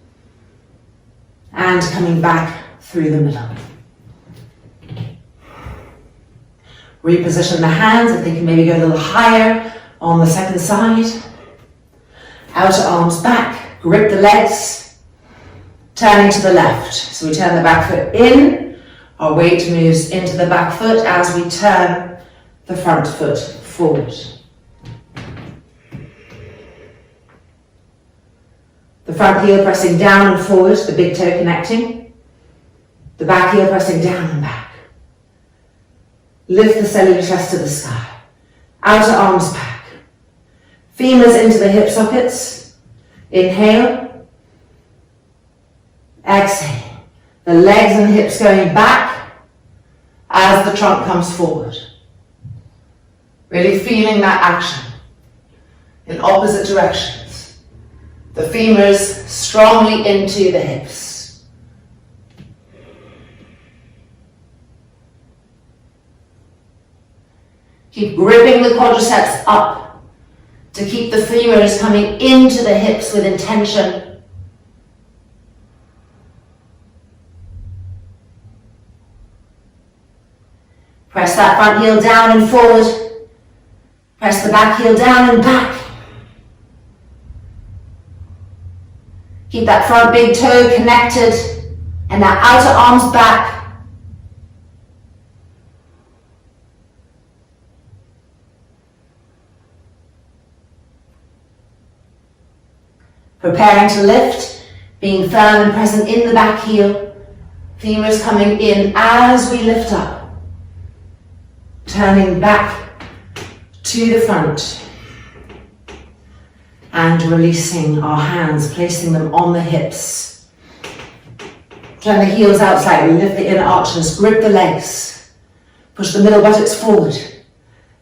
And coming back through the middle. Reposition the hands if they can maybe go a little higher on the second side. Outer arms back. Grip the legs. Turning to the left. So we turn the back foot in. Our weight moves into the back foot as we turn the front foot forward. The front heel pressing down and forward, the big toe connecting. The back heel pressing down and back. Lift the cellular chest to the sky. Outer arms back. Femurs into the hip sockets. Inhale. Exhale. The legs and hips going back as the trunk comes forward. Really feeling that action in opposite directions. The femurs strongly into the hips. Keep gripping the quadriceps up to keep the femurs coming into the hips with intention. Press that front heel down and forward. Press the back heel down and back. Keep that front big toe connected and that outer arms back. Preparing to lift, being firm and present in the back heel. Femurs coming in as we lift up. Turning back to the front and releasing our hands, placing them on the hips. Turn the heels out slightly, lift the inner arches, grip the legs, push the middle buttocks forward,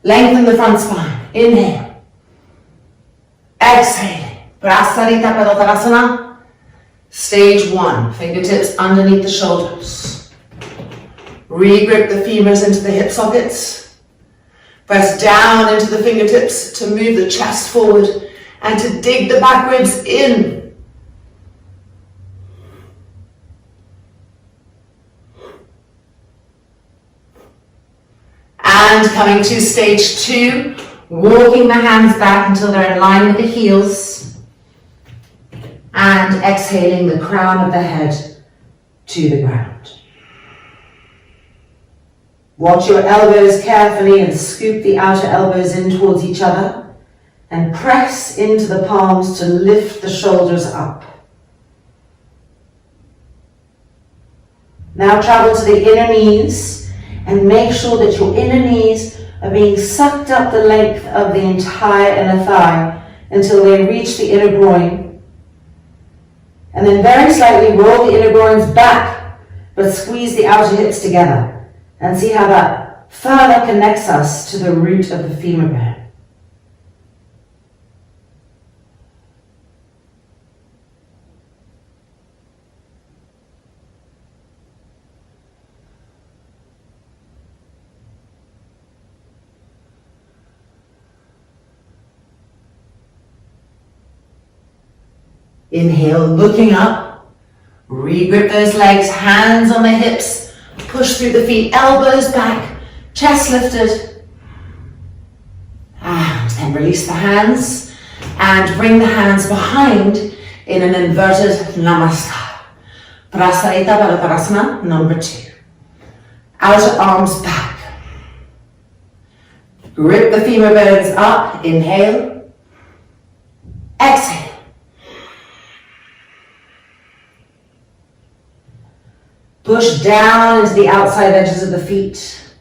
lengthen the front spine, inhale, exhale, Prasarita Padottanasana, stage 1, fingertips underneath the shoulders. Re-grip the femurs into the hip sockets. Press down into the fingertips to move the chest forward and to dig the back ribs in. And coming to stage 2, walking the hands back until they're in line with the heels. And exhaling the crown of the head to the ground. Watch your elbows carefully and scoop the outer elbows in towards each other and press into the palms to lift the shoulders up. Now travel to the inner knees and make sure that your inner knees are being sucked up the length of the entire inner thigh until they reach the inner groin. And then very slightly roll the inner groins back, but squeeze the outer hips together. And see how that further connects us to the root of the femur bone. Inhale, looking up. Regrip those legs, hands on the hips. Push through the feet, elbows back, chest lifted. And then release the hands and bring the hands behind in an inverted namaskar. Prasarita Baladharasana number 2. Outer arms back. Grip the femur bones up, inhale. Exhale. Push down into the outside edges of the feet.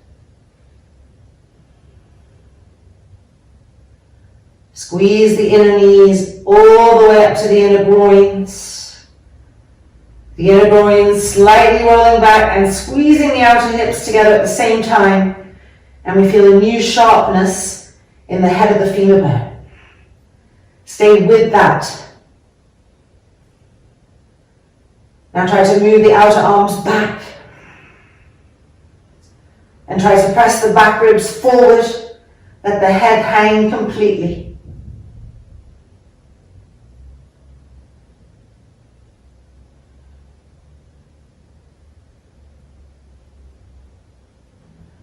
Squeeze the inner knees all the way up to the inner groins. The inner groins slightly rolling back and squeezing the outer hips together at the same time. And we feel a new sharpness in the head of the femur bone. Stay with that. Now try to move the outer arms back and try to press the back ribs forward. Let the head hang completely.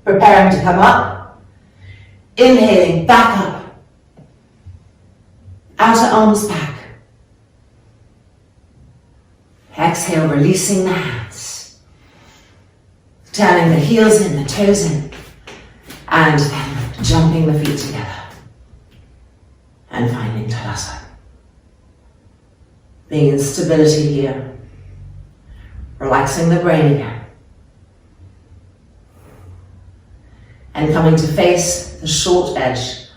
Preparing to come up. Inhaling, back up. Outer arms back. Exhale, releasing the hands. Turning the heels in, the toes in. And then jumping the feet together. And finding Tadasana. Being in stability here. Relaxing the brain again. And coming to face the short edge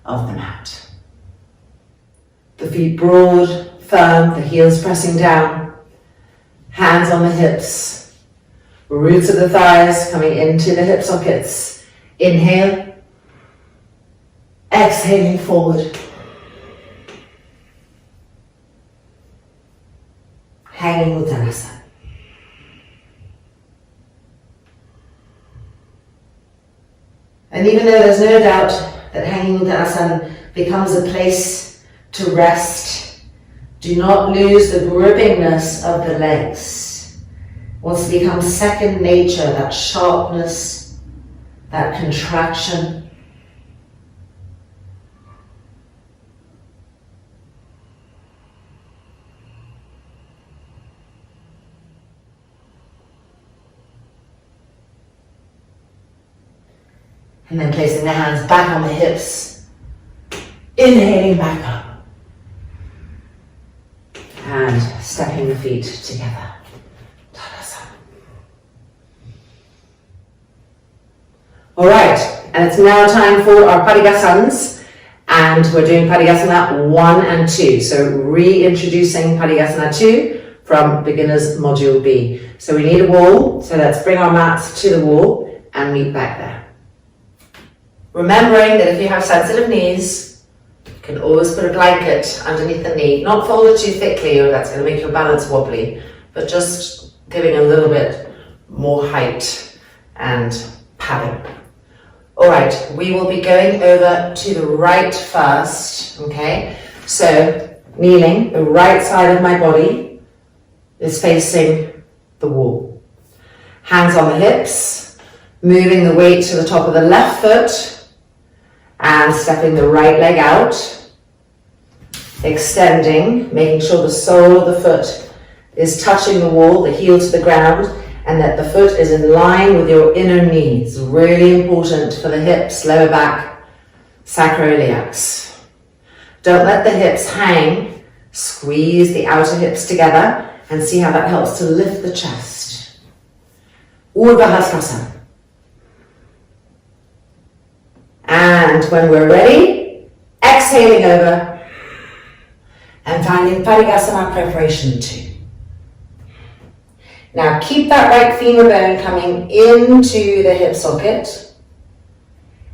of the mat. The feet broad, firm, the heels pressing down. Hands on the hips, roots of the thighs coming into the hip sockets. Inhale, exhaling forward. Hanging Uttanasana. And even though there's no doubt that hanging Uttanasana becomes a place to rest, do not lose the grippingness of the legs. Once it becomes second nature, that sharpness, that contraction. And then placing the hands back on the hips, inhaling back up. And stepping the feet together. Tadasana. All right, and it's now time for our Parigasanas, and we're doing Parigasana 1 and 2. So reintroducing Parigasana 2 from Beginners Module B. So we need a wall, so let's bring our mats to the wall and meet back there. Remembering that if you have sensitive knees, you can always put a blanket underneath the knee, not fold it too thickly or that's going to make your balance wobbly, but just giving a little bit more height and padding. All right, we will be going over to the right first, okay? So kneeling, the right side of my body is facing the wall. Hands on the hips, moving the weight to the top of the left foot and stepping the right leg out. Extending, making sure the sole of the foot is touching the wall, the heel to the ground, and that the foot is in line with your inner knee. It's really important for the hips, lower back, sacroiliacs. Don't let the hips hang. Squeeze the outer hips together and see how that helps to lift the chest. Urdhva Hastasana. And when we're ready, exhaling over and finding Padikasana preparation 2. Now keep that right femur bone coming into the hip socket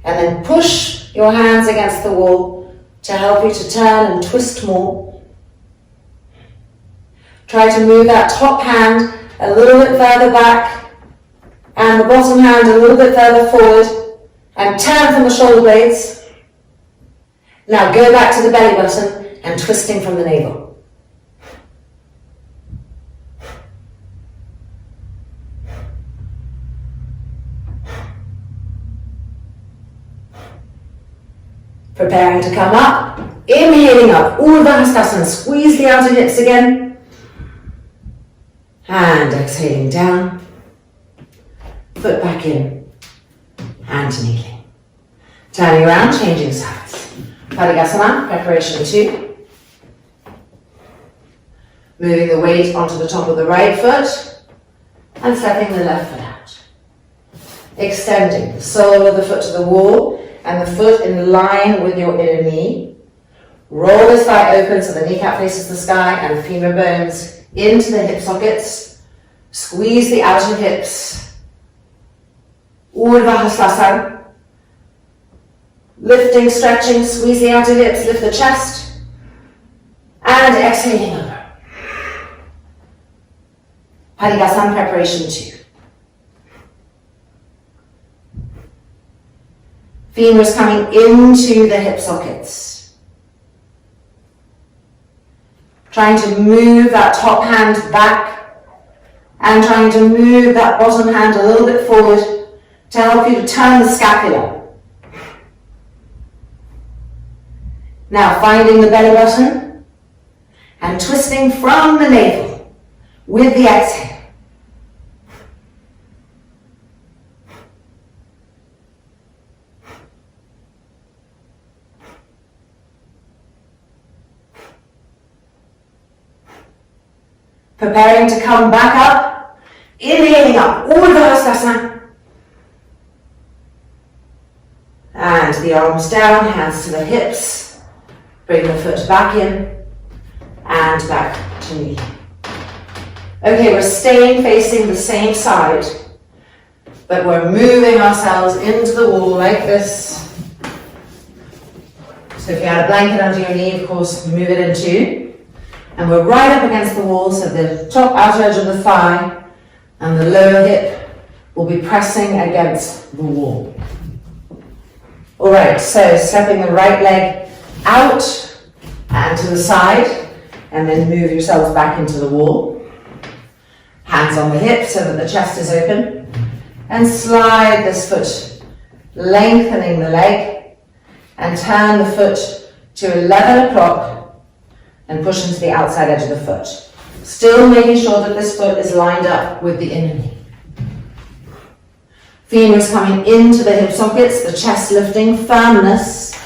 and then push your hands against the wall to help you to turn and twist more. Try to move that top hand a little bit further back and the bottom hand a little bit further forward and turn from the shoulder blades. Now go back to the belly button and twisting from the navel. Preparing to come up, inhaling up, Urdhva Hastasana, squeeze the outer hips again, and exhaling down, foot back in, and to kneeling. Turning around, changing sides. Padikasana, preparation 2. Moving the weight onto the top of the right foot, and stepping the left foot out. Extending the sole of the foot to the wall, and the foot in line with your inner knee. Roll this thigh open so the kneecap faces the sky and femur bones into the hip sockets. Squeeze the outer hips. Urdhva Hastasana. Lifting, stretching, squeeze the outer hips, lift the chest. And exhaling over. Padikasana preparation 2. Femurs coming into the hip sockets. Trying to move that top hand back and trying to move that bottom hand a little bit forward to help you to turn the scapula. Now finding the belly button and twisting from the navel with the exhale. Preparing to come back up, inhaling up, Urdhva Hastasana. And the arms down, hands to the hips. Bring the foot back in and back to knee. Okay, we're staying facing the same side, but we're moving ourselves into the wall like this. So if you had a blanket under your knee, of course, move it in too. And we're right up against the wall, so the top outer edge of the thigh and the lower hip will be pressing against the wall. Alright, so stepping the right leg out and to the side, and then move yourselves back into the wall. Hands on the hips so that the chest is open. And slide this foot, lengthening the leg, and turn the foot to 11 o'clock and push into the outside edge of the foot. Still making sure that this foot is lined up with the inner knee. Femurs coming into the hip sockets, the chest lifting, firmness.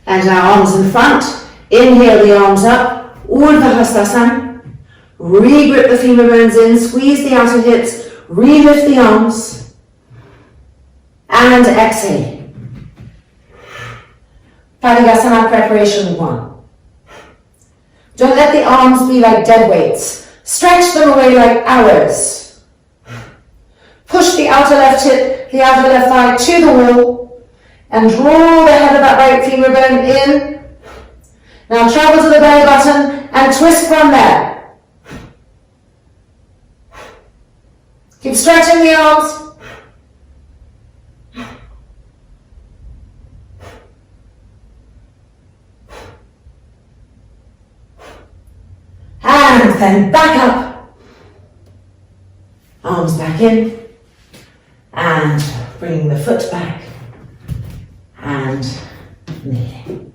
And now arms in front. Inhale the arms up, Urdhva Hastasana. Re-grip the femur bones in, squeeze the outer hips, re-lift the arms. And exhale. Padikasana preparation 1. Don't let the arms be like dead weights. Stretch them away like arrows. Push the outer left hip, the outer left thigh to the wall and draw the head of that right femur bone in. Now travel to the belly button and twist from there. Keep stretching the arms. And then back up. Arms back in. And bringing the foot back. And kneeling.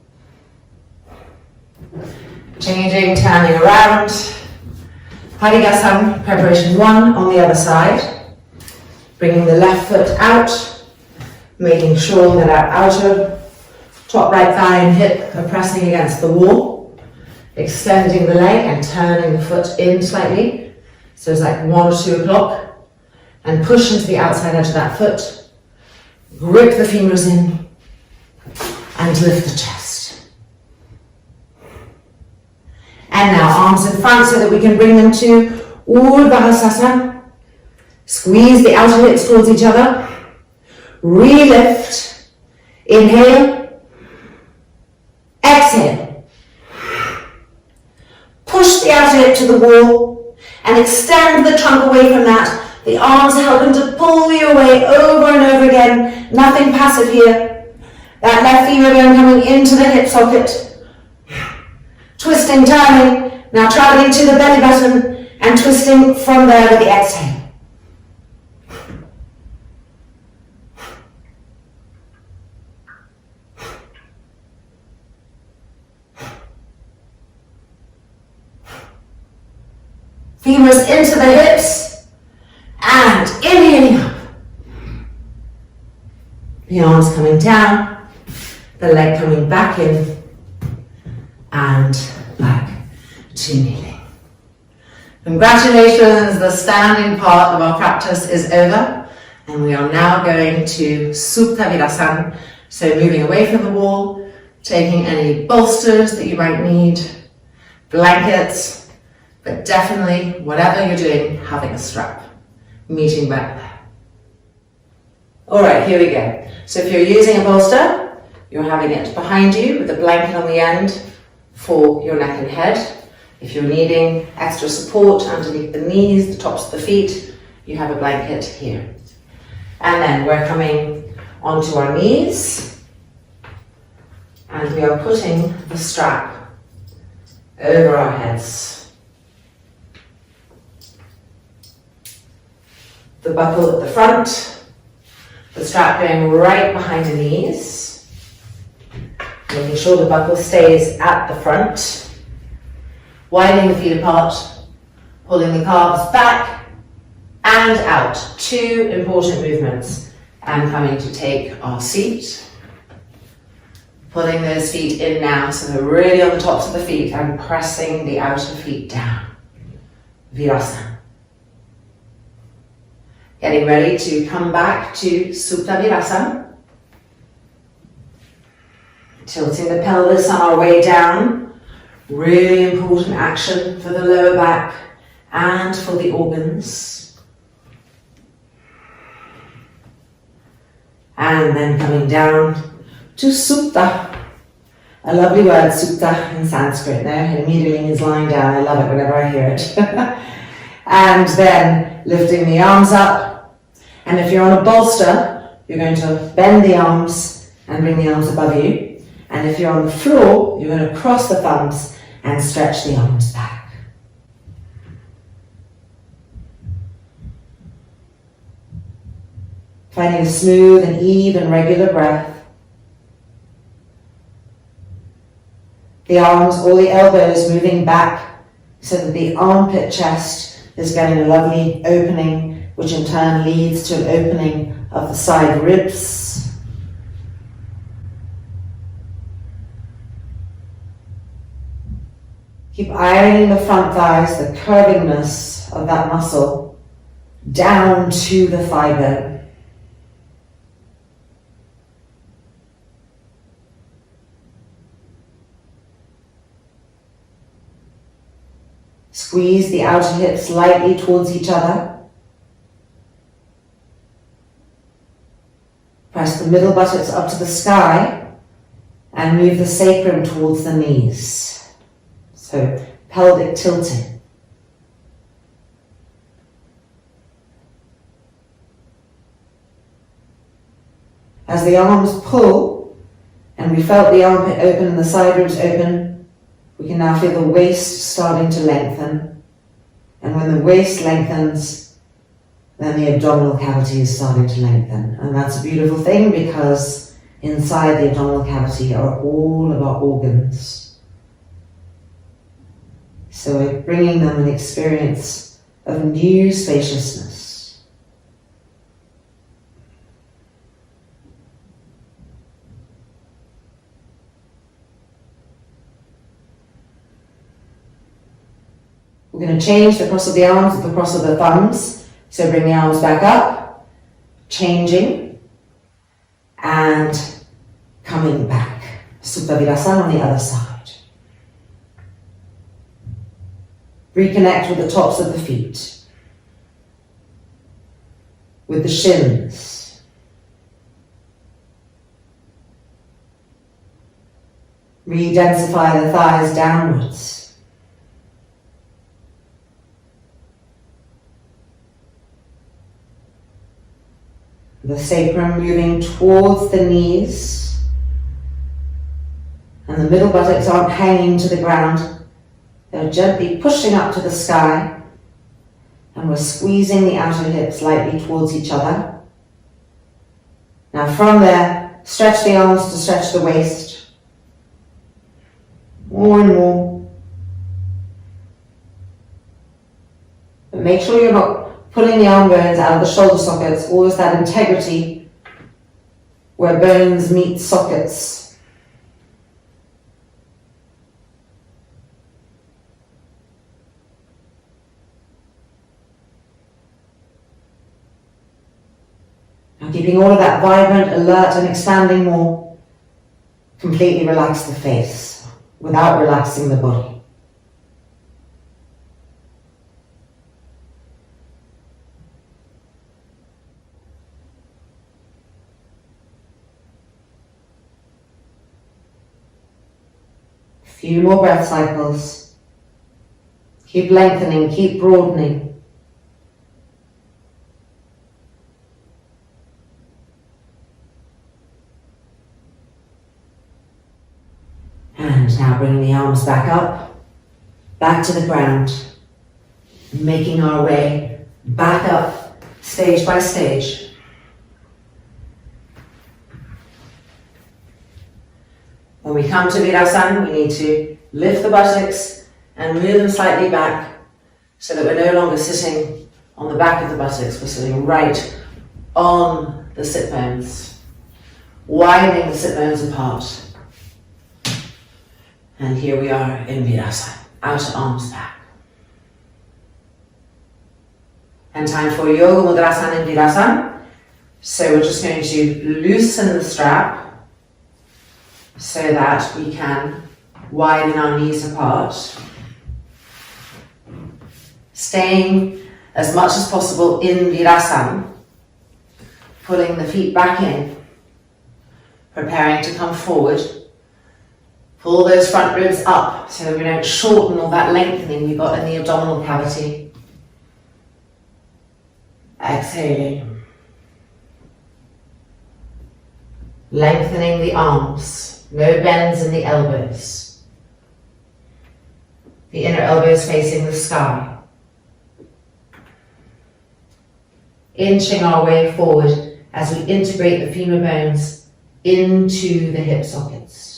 Changing, turning around. Parigasam, preparation 1 on the other side. Bringing the left foot out, making sure that our outer top right thigh and hip are pressing against the wall. Extending the leg and turning the foot in slightly. So it's like 1 or 2 o'clock. And push into the outside edge of that foot. Grip the femurs in and lift the chest. And now arms in front so that we can bring them to Urdhva. Squeeze the outer hips towards each other. Re-lift. Inhale. Exhale. Push the outer hip to the wall and extend the trunk away from that. The arms helping to pull you away over and over again. Nothing passive here. That left femur bone coming into the hip socket. Twisting, turning. Now traveling to the belly button and twisting from there with the exhale. Femurs into the hips and inhaling up. The arms coming down, the leg coming back in and back to kneeling. Congratulations, the standing part of our practice is over and we are now going to Supta Virasana. So moving away from the wall, taking any bolsters that you might need, blankets, but definitely, whatever you're doing, having a strap. Meeting back there. All right, here we go. So if you're using a bolster, you're having it behind you with a blanket on the end for your neck and head. If you're needing extra support underneath the knees, the tops of the feet, you have a blanket here. And then we're coming onto our knees and we are putting the strap over our heads. The buckle at the front, the strap going right behind the knees, making sure the buckle stays at the front, widening the feet apart, pulling the calves back and out. 2 important movements. And coming to take our seat, pulling those feet in now so they're really on the tops of the feet and pressing the outer feet down. Virasana. Getting ready to come back to Supta Virasana. Tilting the pelvis on our way down. Really important action for the lower back and for the organs. And then coming down to Supta. A lovely word, Supta in Sanskrit. There, it immediately means lying down. I love it whenever I hear it. And then lifting the arms up. And if you're on a bolster, you're going to bend the arms and bring the arms above you. And if you're on the floor, you're going to cross the thumbs and stretch the arms back. Finding a smooth and even regular breath. The arms or the elbows moving back so that the armpit chest is getting a lovely opening, which in turn leads to an opening of the side ribs. Keep ironing the front thighs, the curvingness of that muscle, down to the thigh bone. Squeeze the outer hips lightly towards each other. Press the middle buttocks up to the sky and move the sacrum towards the knees. So pelvic tilting. As the arms pull and we felt the armpit open and the side ribs open, we can now feel the waist starting to lengthen. And when the waist lengthens, then the abdominal cavity is starting to lengthen. And that's a beautiful thing because inside the abdominal cavity are all of our organs. So we're bringing them an experience of new spaciousness. We're going to change the cross of the arms with the cross of the thumbs. So bring the arms back up, changing, and coming back. Supta Virasana on the other side. Reconnect with the tops of the feet, with the shins. Re-densify the thighs downwards. The sacrum moving towards the knees, and the middle buttocks aren't hanging to the ground. They're gently pushing up to the sky, and we're squeezing the outer hips lightly towards each other. Now from there, stretch the arms to stretch the waist. More and more. But make sure you're not pulling the arm bones out of the shoulder sockets. Always that integrity where bones meet sockets. Keeping all of that vibrant, alert and expanding more. Completely relax the face without relaxing the body. A few more breath cycles. Keep lengthening, keep broadening. And now bringing the arms back up, back to the ground, making our way back up stage by stage. When we come to Virasana, we need to lift the buttocks and move them slightly back so that we're no longer sitting on the back of the buttocks, we're sitting right on the sit bones, widening the sit bones apart. And here we are in Virasana, outer arms back. And time for Yoga Mudrasana in Virasana. So we're just going to loosen the strap so that we can widen our knees apart. Staying as much as possible in Virasana, pulling the feet back in, preparing to come forward. Pull those front ribs up so that we don't shorten all that lengthening we've got in the abdominal cavity. Exhaling. Lengthening the arms, no bends in the elbows. The inner elbows facing the sky. Inching our way forward as we integrate the femur bones into the hip sockets.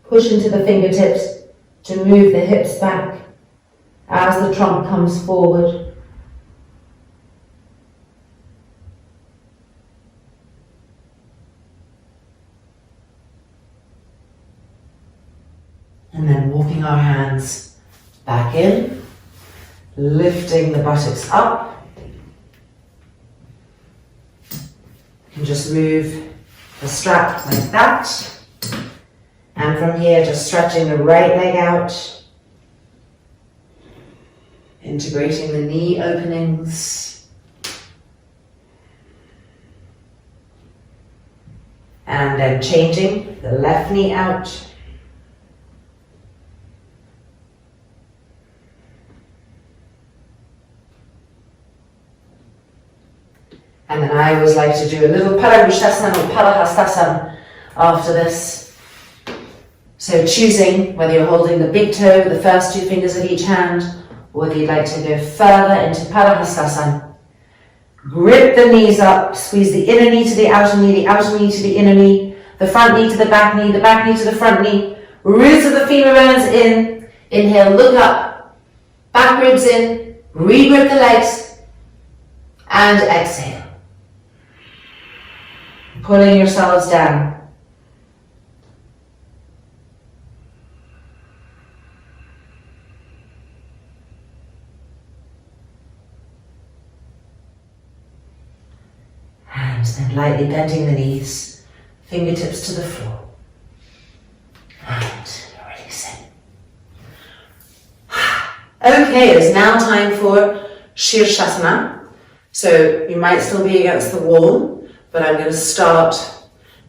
Push into the fingertips to move the hips back as the trunk comes forward. And then walking our hands back in, lifting the buttocks up. You can just move the strap like that. And from here, just stretching the right leg out, integrating the knee openings, and then changing the left knee out. And then I always like to do a little Parabhushasana or Parahastasana after this. So choosing whether you're holding the big toe, the first two fingers of each hand, whether you'd like to go further into Padahastasana. Grip the knees up, squeeze the inner knee to the outer knee, the outer knee to the inner knee, the front knee to the back knee to the front knee, roots of the femur bones in. Inhale, look up, back ribs in, re-grip the legs, and exhale. Pulling yourselves down. And then lightly bending the knees, fingertips to the floor. And releasing. Okay, it's now time for Shirshasana. So you might still be against the wall, but I'm going to start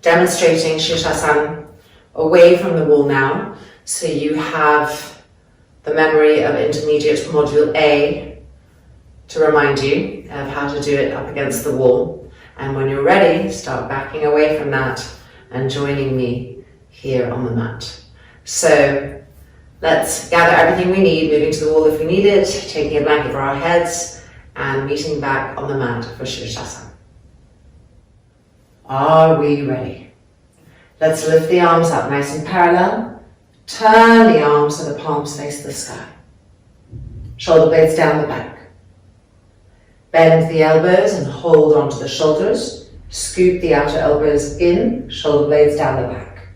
demonstrating Shirshasana away from the wall now. So you have the memory of intermediate module A to remind you of how to do it up against the wall. And when you're ready, start backing away from that and joining me here on the mat. So let's gather everything we need, moving to the wall if we need it, taking a blanket for our heads, and meeting back on the mat for Shirshasana. Are we ready? Let's lift the arms up nice and parallel. Turn the arms so the palms face the sky. Shoulder blades down the back. Bend the elbows and hold onto the shoulders. Scoop the outer elbows in, shoulder blades down the back.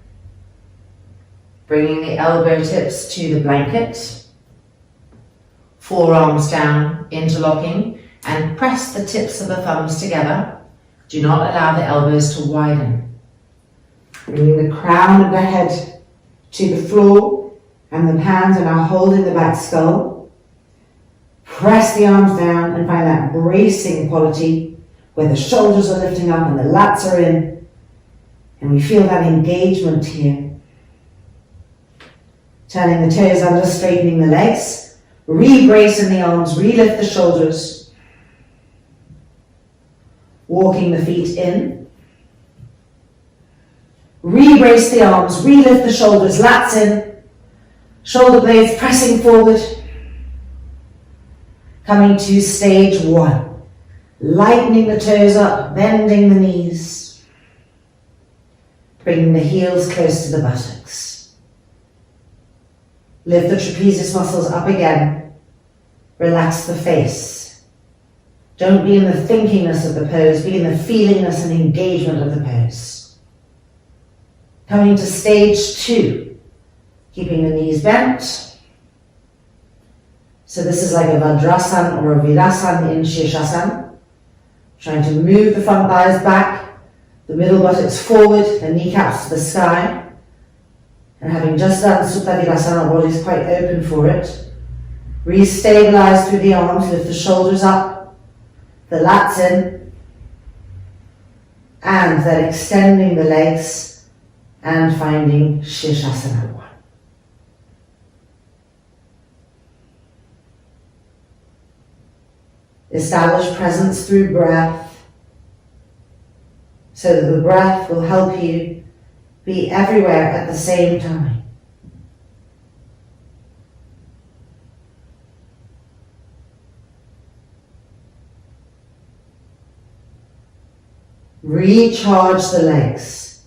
Bringing the elbow tips to the blanket. Forearms down, interlocking, and press the tips of the thumbs together. Do not allow the elbows to widen. Bringing the crown of the head to the floor, and the hands are now holding the back skull. Press the arms down and find that bracing quality where the shoulders are lifting up and the lats are in. And we feel that engagement here. Turning the toes under, straightening the legs. Re-bracing the arms, re-lift the shoulders. Walking the feet in. Re-brace the arms, re-lift the shoulders, lats in. Shoulder blades pressing forward. Coming to stage one. Lightening the toes up, bending the knees. Bringing the heels close to the buttocks. Lift the trapezius muscles up again. Relax the face. Don't be in the thinkingness of the pose, be in the feelingness and engagement of the pose. Coming to stage two. Keeping the knees bent. So this is like a Vajrasana or a Virasana in Shirshasana. Trying to move the front thighs back, the middle buttocks forward, the kneecaps to the sky. And having just done Supta Virasana, our body's quite open for it. Re-stabilize through the arms, lift the shoulders up, the lats in, and then extending the legs and finding Shirshasana 1. Establish presence through breath so that the breath will help you be everywhere at the same time. Recharge the legs.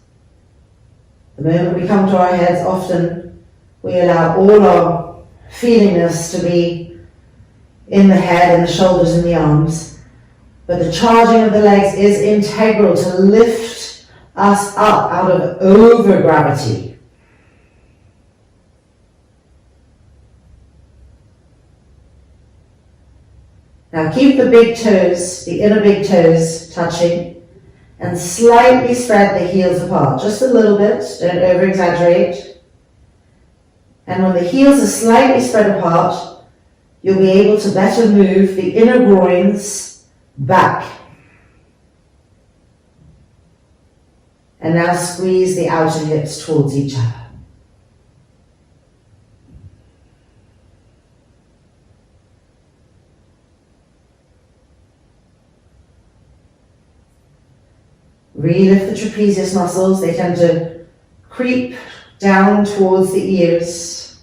The moment we come to our heads, often we allow all our feelingness to be in the head and the shoulders and the arms. But the charging of the legs is integral to lift us up out of over-gravity. Now keep the big toes, the inner big toes touching, and slightly spread the heels apart. Just a little bit, don't over-exaggerate. And when the heels are slightly spread apart, you'll be able to better move the inner groins back. And now squeeze the outer hips towards each other. Re-lift the trapezius muscles. They tend to creep down towards the ears.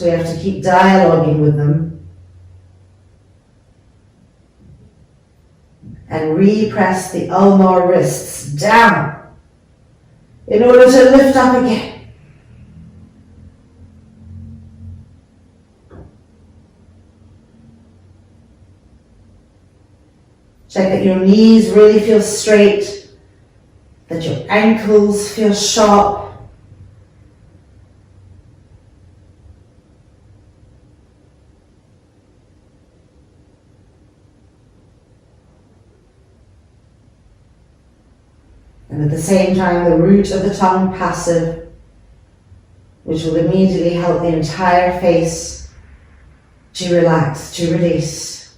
So we have to keep dialoguing with them. And repress the ulnar wrists down in order to lift up again. Check that your knees really feel straight, that your ankles feel sharp. And at the same time, the root of the tongue passive, which will immediately help the entire face to relax, to release.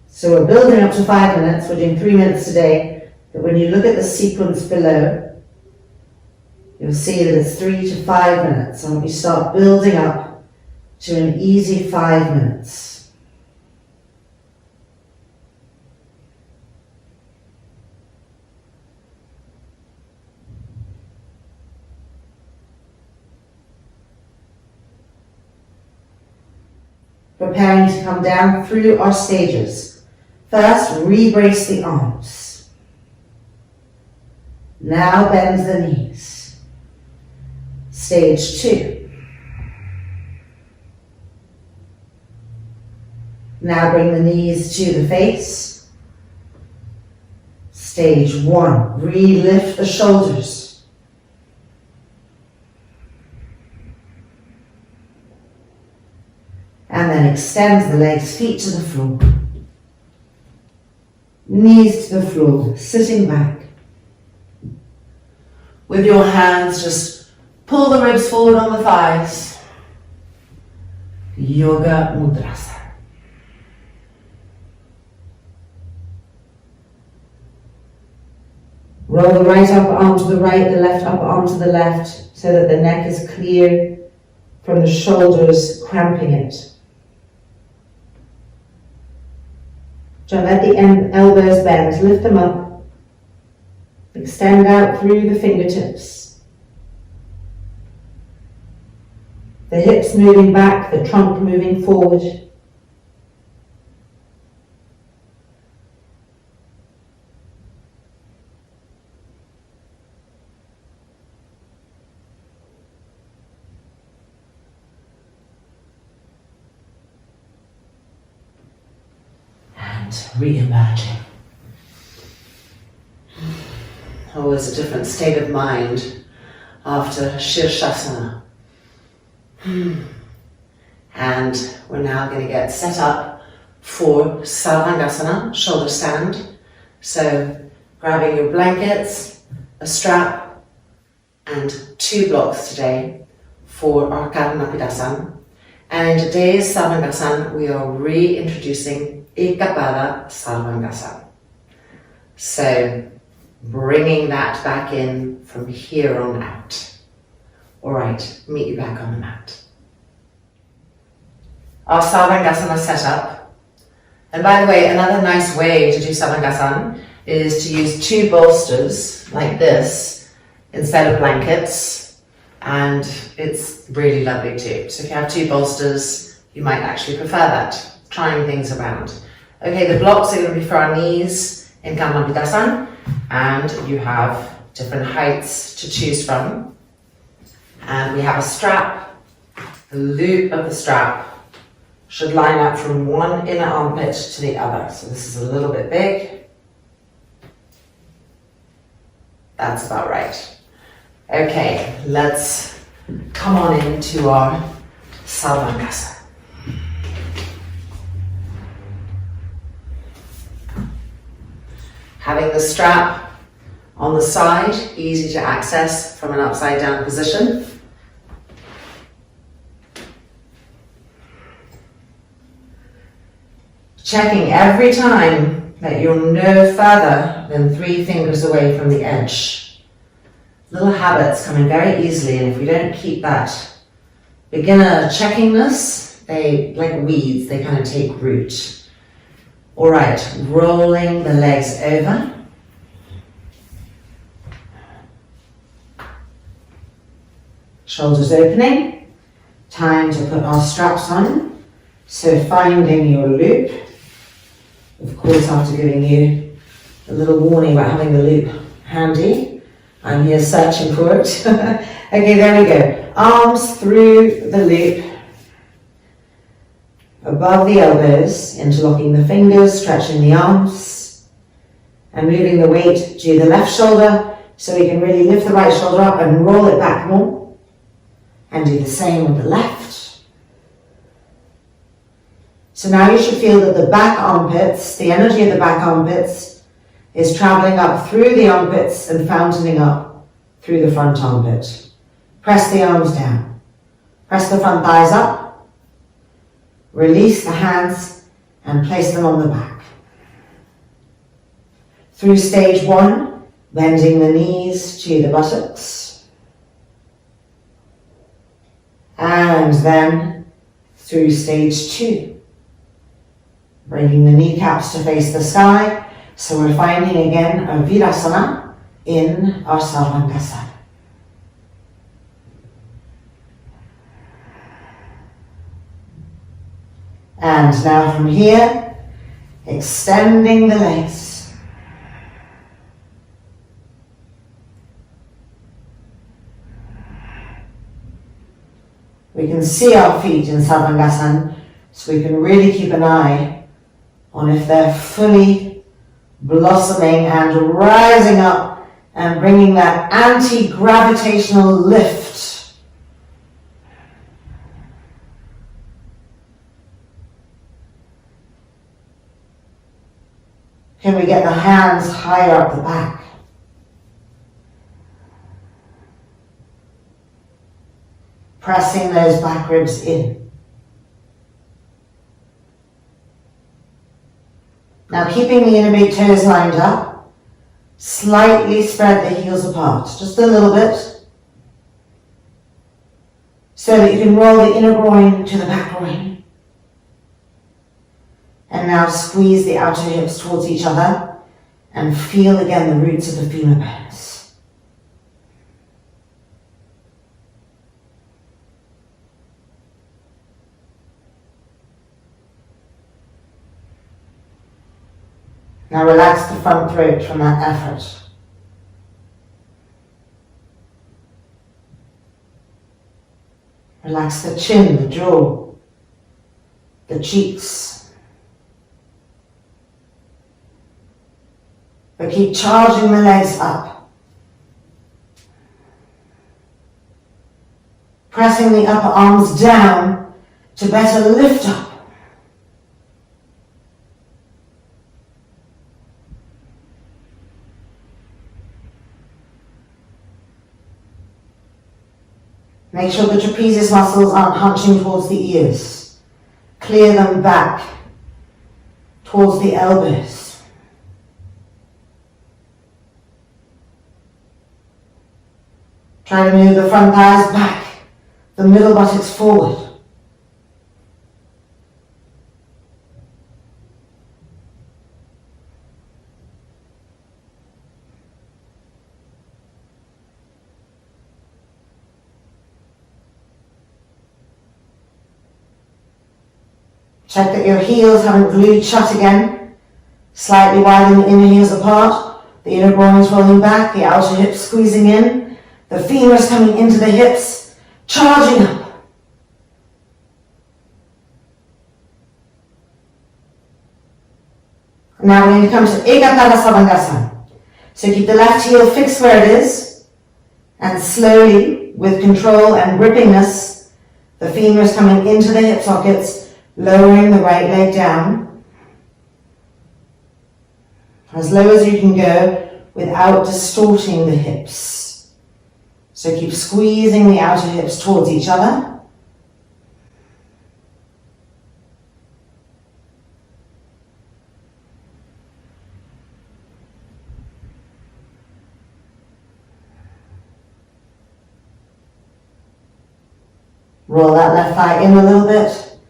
So we're building up to 5 minutes, we're doing 3 minutes today, but when you look at the sequence below, you'll see that it's 3 to 5 minutes, and we start building up to an easy 5 minutes. Preparing to come down through our stages. First, re-brace the arms. Now bend the knees. Stage 2. Now bring the knees to the face. Stage 1. Re-lift the shoulders. And then extend the legs, feet to the floor. Knees to the floor, sitting back. With your hands, just pull the ribs forward on the thighs. Yoga Mudras. Roll the right upper arm to the right, the left upper arm to the left, so that the neck is clear from the shoulders cramping it. Don't let the elbows bend, lift them up. Extend out through the fingertips. The hips moving back, the trunk moving forward. Re-emerging. Always a different state of mind after Shirshasana. And we're now going to get set up for Sarvangasana, shoulder stand. So grabbing your blankets, a strap, and 2 blocks today for our Karnapidasana. And in today's Sarvangasana, we are reintroducing Ekapada Sarvangasana. So bringing that back in from here on out. All right, meet you back on the mat. Our Sarvangasana setup. And by the way, another nice way to do Sarvangasana is to use 2 bolsters like this instead of blankets. And it's really lovely too. So if you have 2 bolsters, you might actually prefer that. Trying things around. Okay, the blocks are going to be for our knees in Karnapidasana, and you have different heights to choose from. And we have a strap. The loop of the strap should line up from one inner armpit to the other. So this is a little bit big. That's about right. Okay, let's come on into our Sarvangasana. Having the strap on the side, easy to access from an upside down position. Checking every time that you're no further than 3 fingers away from the edge. Little habits come in very easily, and if we don't keep that beginner checkingness, they, like weeds, they kind of take root. All right, rolling the legs over. Shoulders opening. Time to put our straps on. So finding your loop. Of course, after giving you a little warning about having the loop handy, I'm here searching for it. Okay, there we go. Arms through the loop. Above the elbows, interlocking the fingers, stretching the arms, and moving the weight to the left shoulder so we can really lift the right shoulder up and roll it back more. And do the same with the left. So now you should feel that the back armpits, the energy of the back armpits, is traveling up through the armpits and fountaining up through the front armpit. Press the arms down. Press the front thighs up. Release the hands and place them on the back. Through stage 1, bending the knees to the buttocks. And then through stage 2, bringing the kneecaps to face the sky. So we're finding again a Virasana in our Sarvangasana. And now from here, extending the legs. We can see our feet in Sarvangasana, so we can really keep an eye on if they're fully blossoming and rising up and bringing that anti-gravitational lift. Can we get the hands higher up the back? Pressing those back ribs in. Now keeping the inner big toes lined up, slightly spread the heels apart, just a little bit, so that you can roll the inner groin to the back groin. And now squeeze the outer hips towards each other and feel again the roots of the femur bones. Now relax the front throat from that effort. Relax the chin, the jaw, the cheeks. But keep charging the legs up. Pressing the upper arms down to better lift up. Make sure the trapezius muscles aren't hunching towards the ears. Clear them back towards the elbows. Try to move the front thighs back, the middle buttocks forward. Check that your heels haven't glued shut again. Slightly widen the inner heels apart, the inner groins rolling back, the outer hips squeezing in. The femurs coming into the hips, charging up. Now we're going to come to Ekatala Sarvangasana. So keep the left heel fixed where it is, and slowly, with control and grippiness, the femurs coming into the hip sockets, lowering the right leg down. As low as you can go without distorting the hips. So keep squeezing the outer hips towards each other. Roll that left thigh in a little bit.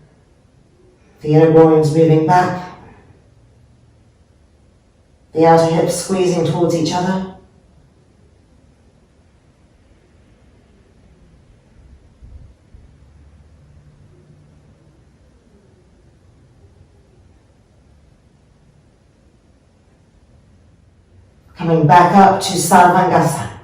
The inner groin's moving back. The outer hips squeezing towards each other. Coming back up to Sarvangasana.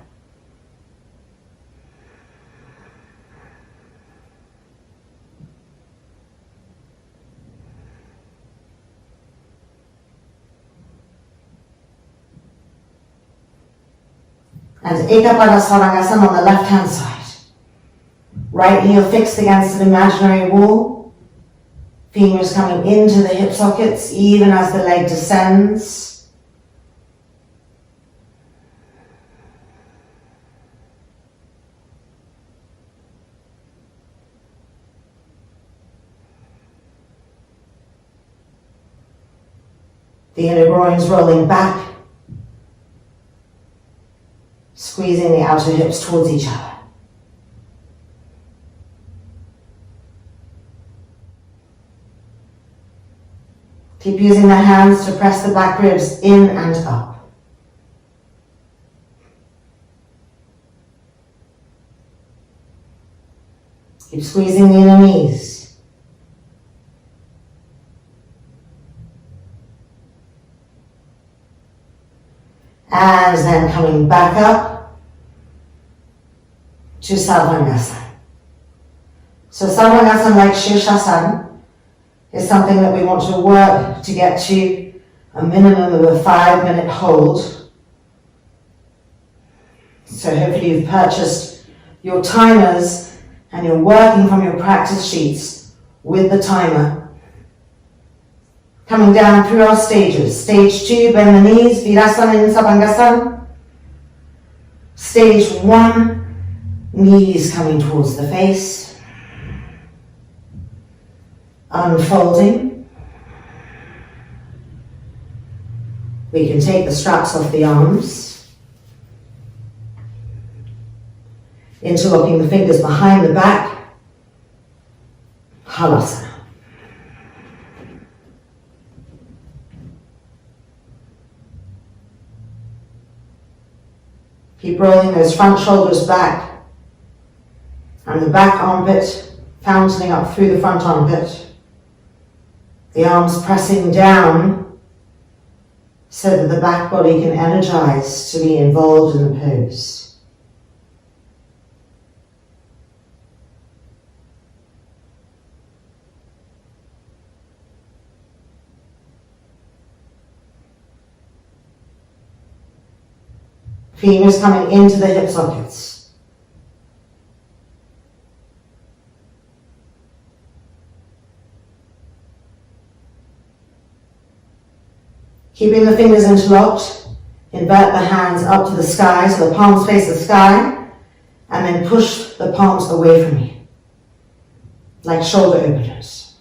And Ekapada Sarvangasana on the left hand side. Right heel fixed against an imaginary wall. Femurs coming into the hip sockets even as the leg descends. The inner groins rolling back, squeezing the outer hips towards each other. Keep using the hands to press the back ribs in and up. Keep squeezing the inner knees. And then coming back up to Sarvangasana. So Sarvangasana, like Shirshasana, is something that we want to work to get to a minimum of a 5-minute hold. So hopefully you've purchased your timers and you're working from your practice sheets with the timer. Coming down through our stages. Stage 2, bend the knees, Virasana in Sarvangasana. Stage 1, knees coming towards the face. Unfolding. We can take the straps off the arms. Interlocking the fingers behind the back. Halasana. Keep rolling those front shoulders back and the back armpit fountaining up through the front armpit. The arms pressing down so that the back body can energize to be involved in the pose. Femurs coming into the hip sockets. Keeping the fingers interlocked, invert the hands up to the sky so the palms face the sky, and then push the palms away from you, like shoulder openers.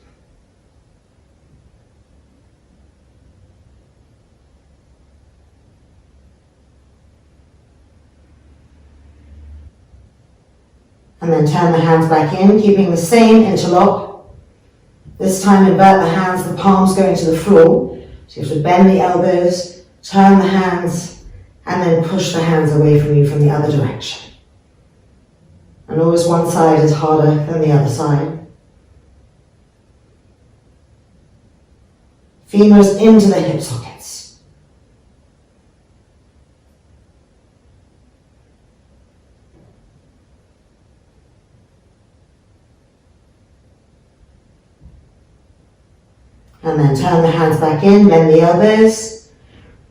And then turn the hands back in, keeping the same interlock. This time invert the hands, the palms going to the floor. So you have to bend the elbows, turn the hands, and then push the hands away from you from the other direction. And always one side is harder than the other side. Femurs into the hip sockets. And then turn the hands back in, bend the elbows,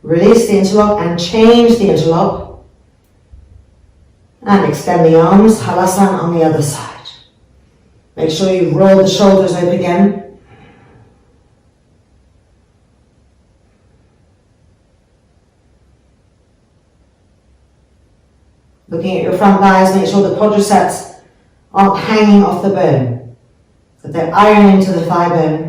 release the interlock and change the interlock. And extend the arms, halasana on the other side. Make sure you roll the shoulders up again. Looking at your front thighs, make sure the quadriceps aren't hanging off the bone, that they're ironing to the thigh bone.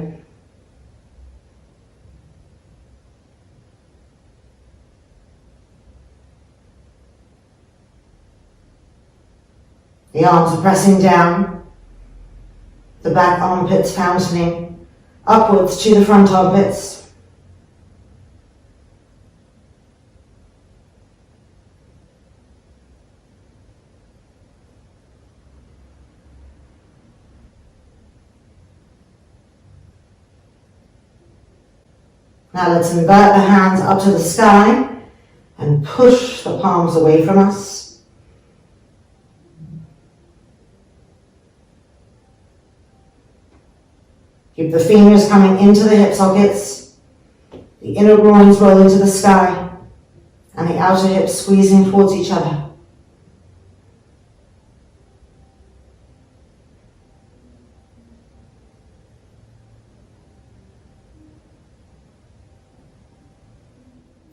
The arms are pressing down, the back armpits fountaining upwards to the front armpits. Now let's invert the hands up to the sky and and push the palms away from us. Keep the fingers coming into the hip sockets, the inner groins roll into the sky, and the outer hips squeezing towards each other.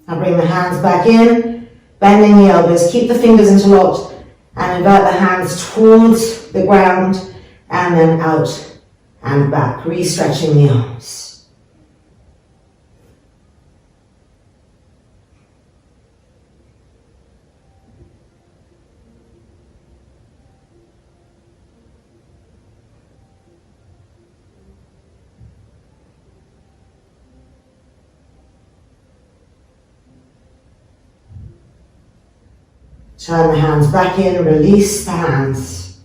Now bring the hands back in, bending the elbows, keep the fingers interlocked, and invert the hands towards the ground, and then out and back, re-stretching the arms. Turn the hands back in, release the hands.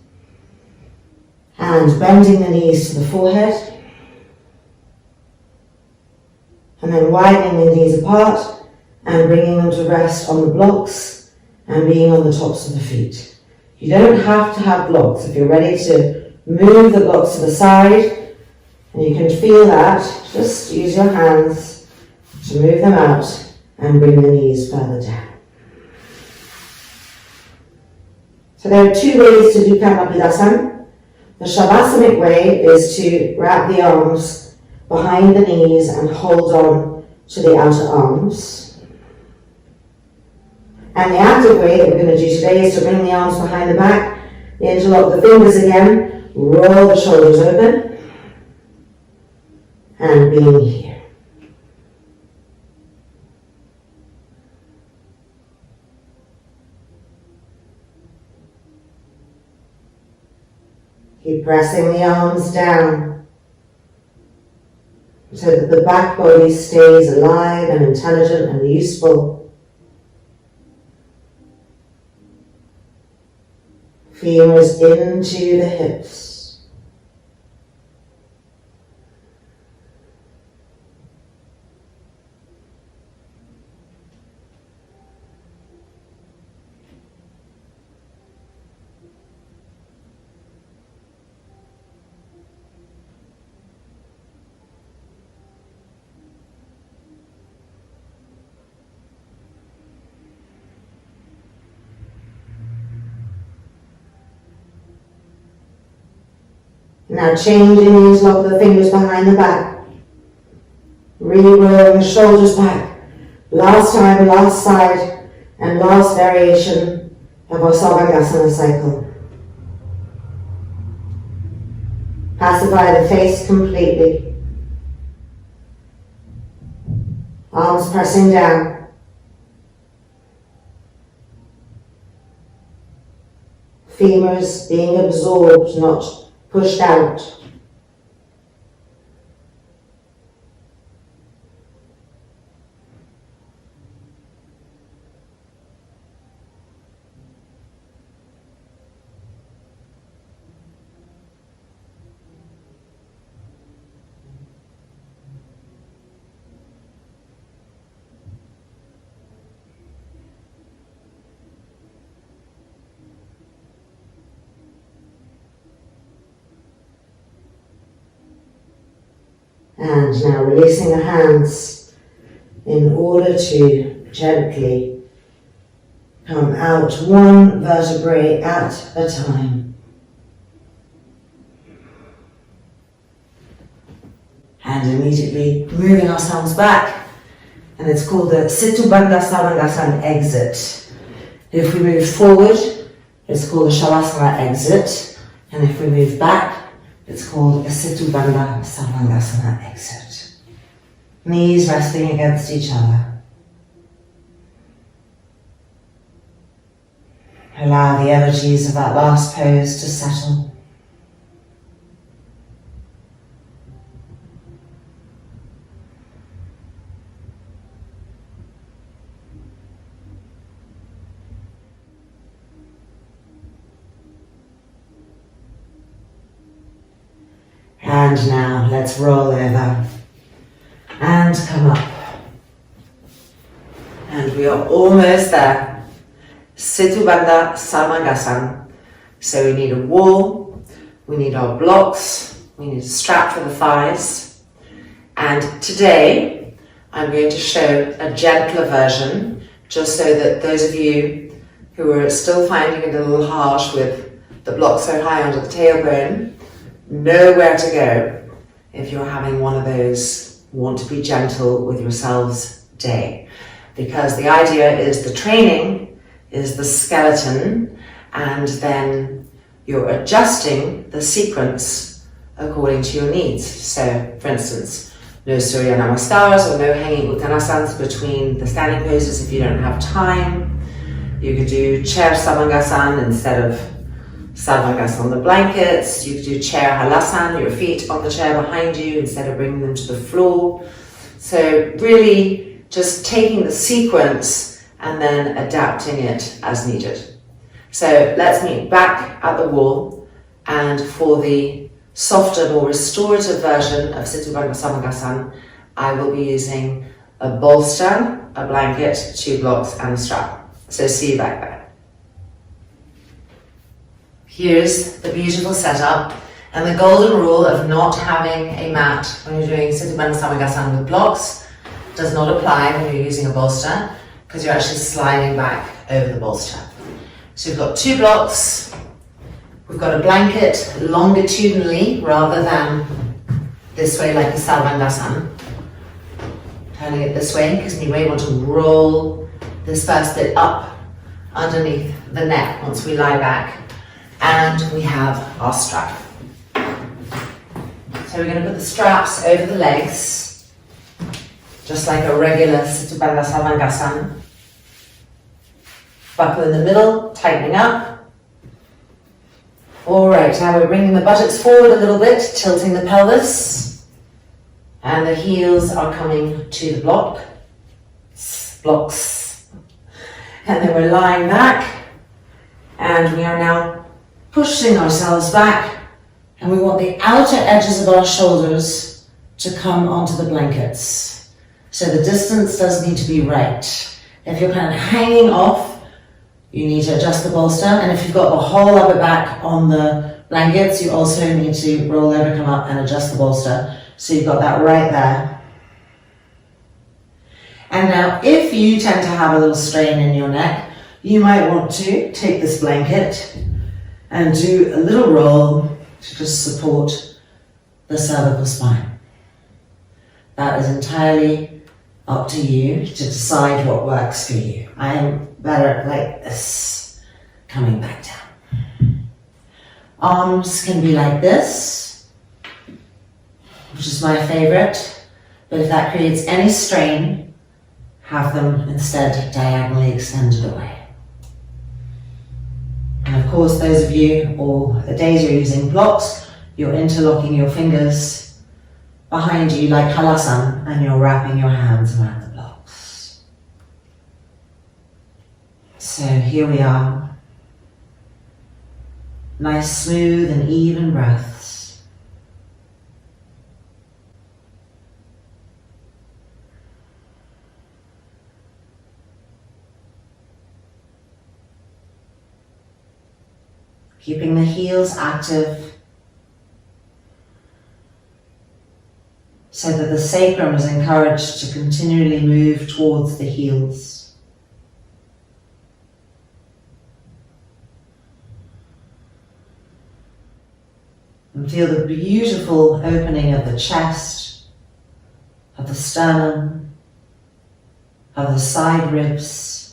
And bending the knees to the forehead. And then widening the knees apart and bringing them to rest on the blocks and being on the tops of the feet. You don't have to have blocks. If you're ready to move the blocks to the side and you can feel that, just use your hands to move them out and bring the knees further down. So there are two ways to do Karmapidasana. The Shavasanic way is to wrap the arms behind the knees and hold on to the outer arms. And the active way that we're going to do today is to bring the arms behind the back, interlock the fingers again, roll the shoulders open, and being here. Keep pressing the arms down so that the back body stays alive and intelligent and useful. Femurs into the hips. Now change the knees, lock the fingers behind the back. Re-rolling the shoulders back. Last time, last side, and last variation of our Sarvangasana cycle. Pacify the face completely. Arms pressing down. Femurs being absorbed, not pushed out. And now releasing the hands in order to gently come out one vertebrae at a time. And immediately moving ourselves back, and it's called the Situ Bandha Sarvangasana exit. If we move forward, it's called the Shavasana exit, and if we move back, it's called a Situ Bandha Sarvangasana exit. Knees resting against each other. Allow the energies of that last pose to settle. And now let's roll over and come up and we are almost there. Setu Bandha Samangasan. So we need a wall, we need our blocks, we need a strap for the thighs. And today I'm going to show a gentler version, just so that those of you who are still finding it a little harsh with the block so high under the tailbone know where to go if you're having one of those want to be gentle with yourselves day. Because the idea is the training is the skeleton, and then you're adjusting the sequence according to your needs. So, for instance, no Surya Namaskars or no hanging Uttanasans between the standing poses if you don't have time. You could do chair Samangasan instead of Sarvangasana on the blankets. You could do chair Halasan, your feet on the chair behind you instead of bringing them to the floor. So really just taking the sequence and then adapting it as needed. So let's meet back at the wall, and for the softer, more restorative version of Setu Bandha Samangasan, I will be using a bolster, a blanket, 2 blocks and a strap. So see you back there. Here's the beautiful setup, and the golden rule of not having a mat when you're doing Setu Bandha Samangasan with blocks does not apply when you're using a bolster, because you're actually sliding back over the bolster. So we've got 2 blocks, we've got a blanket longitudinally rather than this way like a Sarvangasana. Turning it this way because you may want to roll this first bit up underneath the neck once we lie back. And we have our strap. So we're going to put the straps over the legs, just like a regular Setu Bandha Samangasan. Buckle in the middle, tightening up. Alright, now we're bringing the buttocks forward a little bit, tilting the pelvis. And the heels are coming to the blocks. And then we're lying back. And we are now pushing ourselves back. And we want the outer edges of our shoulders to come onto the blankets. So the distance does need to be right. If you're kind of hanging off, you need to adjust the bolster. And if you've got the whole upper back on the blankets, you also need to roll over, come up and adjust the bolster. So you've got that right there. And now if you tend to have a little strain in your neck, you might want to take this blanket and do a little roll to just support the cervical spine. That is entirely up to you to decide what works for you. I am better like this, coming back down. Arms can be like this, which is my favorite, but if that creates any strain, have them instead diagonally extended away. And of course, those of you, or the days you're using blocks, you're interlocking your fingers behind you like Halasan, and you're wrapping your hands around the blocks. So here we are. Nice, smooth and even breaths. Keeping the heels active, so that the sacrum is encouraged to continually move towards the heels. And feel the beautiful opening of the chest, of the sternum, of the side ribs.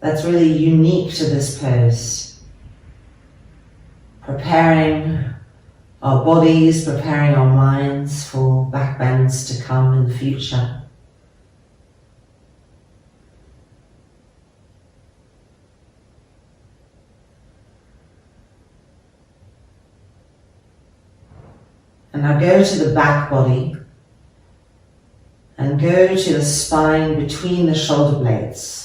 That's really unique to this pose. Preparing our bodies, preparing our minds for back bends to come in the future. And now go to the back body and go to the spine between the shoulder blades.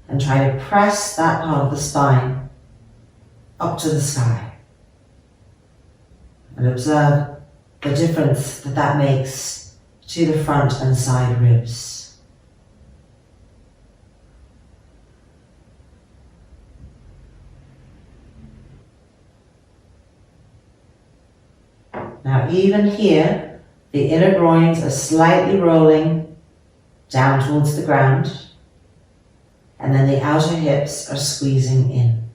And try to press that part of the spine up to the sky. And observe the difference that that makes to the front and side ribs. Now even here, the inner groins are slightly rolling down towards the ground, and then the outer hips are squeezing in.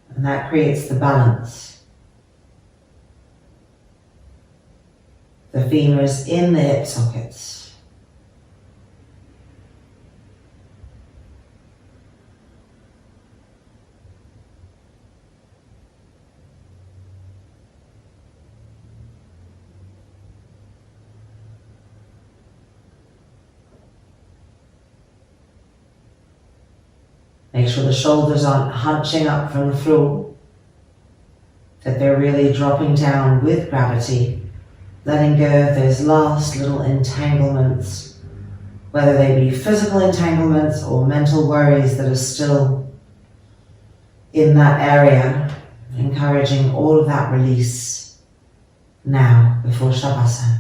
And that creates the balance. The femurs in the hip sockets. Make sure the shoulders aren't hunching up from the floor, that they're really dropping down with gravity, letting go of those last little entanglements, whether they be physical entanglements or mental worries that are still in that area, encouraging all of that release now before Shavasana.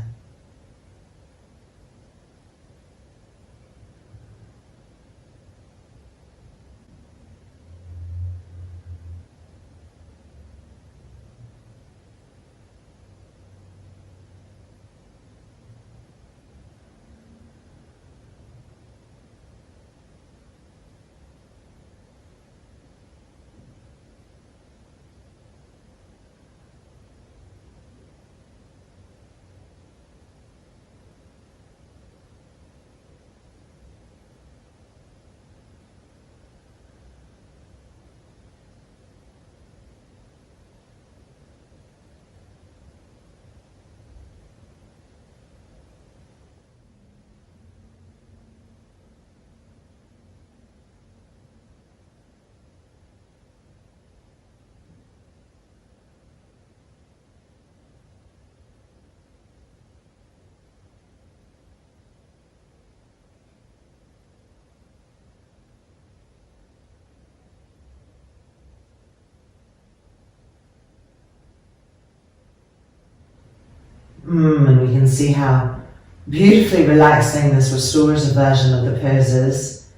And we can see how beautifully relaxing this restorative version of the pose is.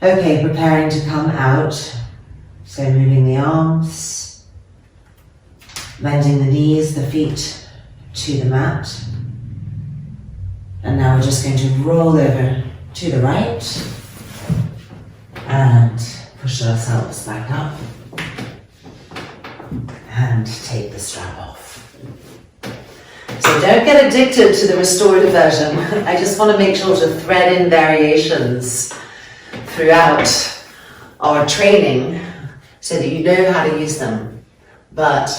Okay, preparing to come out. So moving the arms, bending the knees, the feet to the mat. And now we're just going to roll over to the right and push ourselves back up and take the strap off. So don't get addicted to the restorative version. I just want to make sure to thread in variations throughout our training so that you know how to use them. But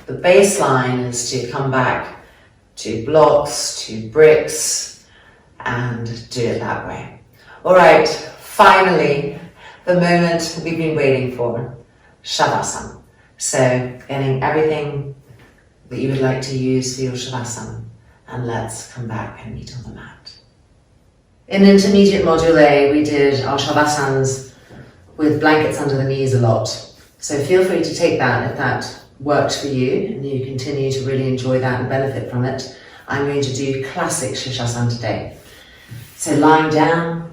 the baseline is to come back to blocks, to bricks, and do it that way. All right, finally, the moment we've been waiting for, Shavasana. So getting everything that you would like to use for your Shavasana, and let's come back and meet on the mat. In intermediate module A, we did our Shavasanas with blankets under the knees a lot. So feel free to take that if that worked for you and you continue to really enjoy that and benefit from it. I'm going to do classic Shirshasana today. So lying down,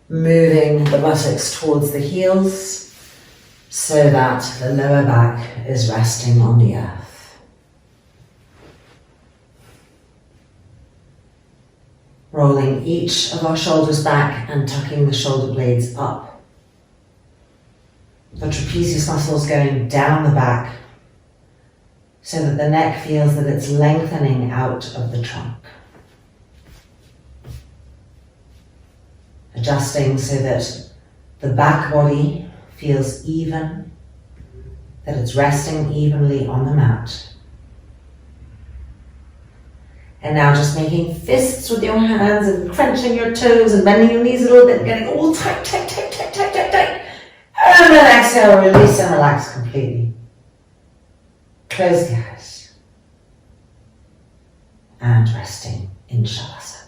moving the buttocks towards the heels, so that the lower back is resting on the earth. Rolling each of our shoulders back and tucking the shoulder blades up. The trapezius muscles going down the back so that the neck feels that it's lengthening out of the trunk. Adjusting so that the back body feels even, that it's resting evenly on the mat. And now just making fists with your hands and crunching your toes and bending your knees a little bit and getting all tight, tight, tight, tight, tight, tight, tight. And then exhale, release and relax completely. Close the eyes. And resting in Shavasana.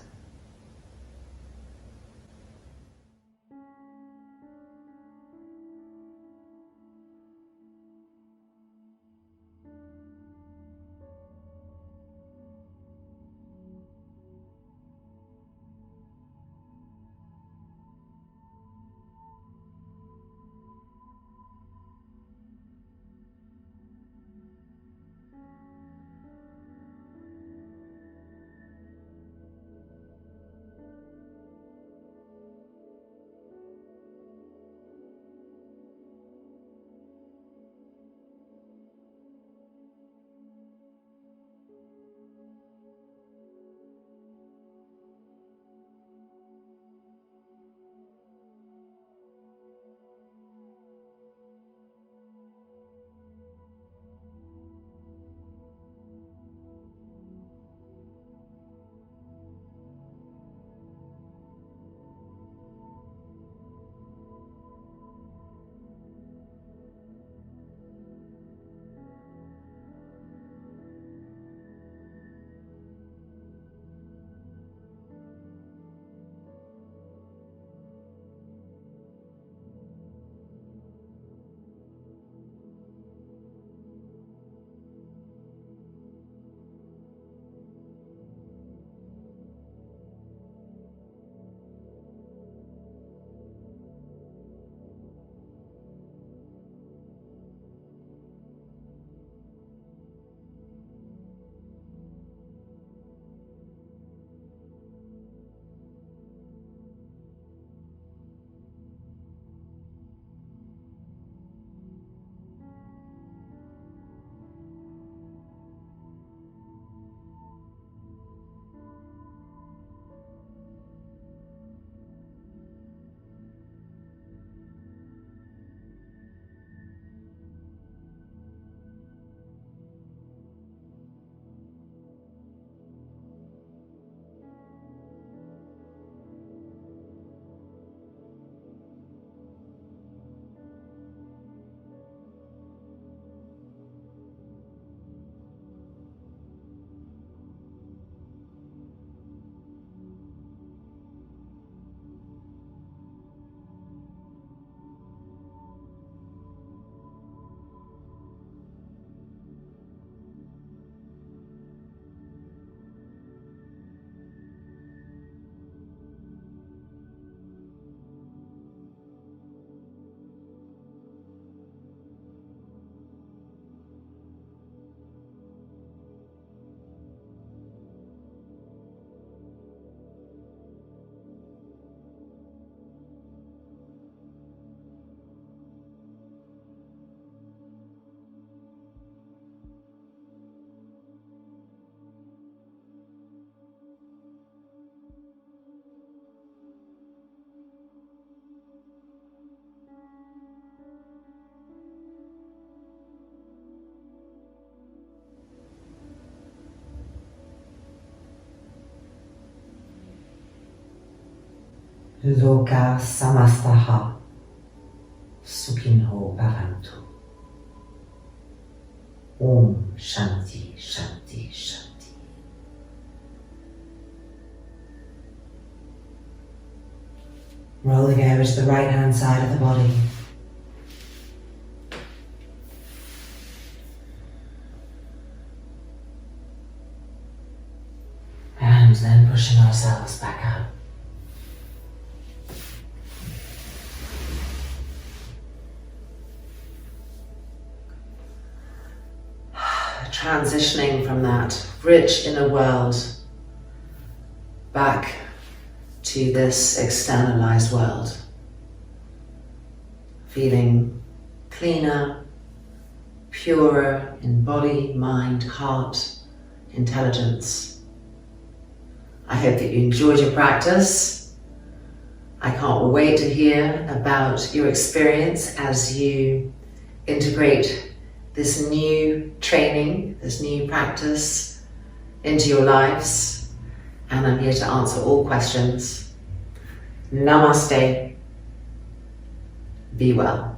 Loka Samastaha Sukhinho Bhavantu. Om Shanti Shanti Shanti. Rolling over to the right hand side of the body. And then pushing ourselves back up. Transitioning from that rich inner world back to this externalized world. Feeling cleaner, purer in body, mind, heart, intelligence. I hope that you enjoyed your practice. I can't wait to hear about your experience as you integrate this new training, this new practice into your lives. And I'm here to answer all questions. Namaste. Be well.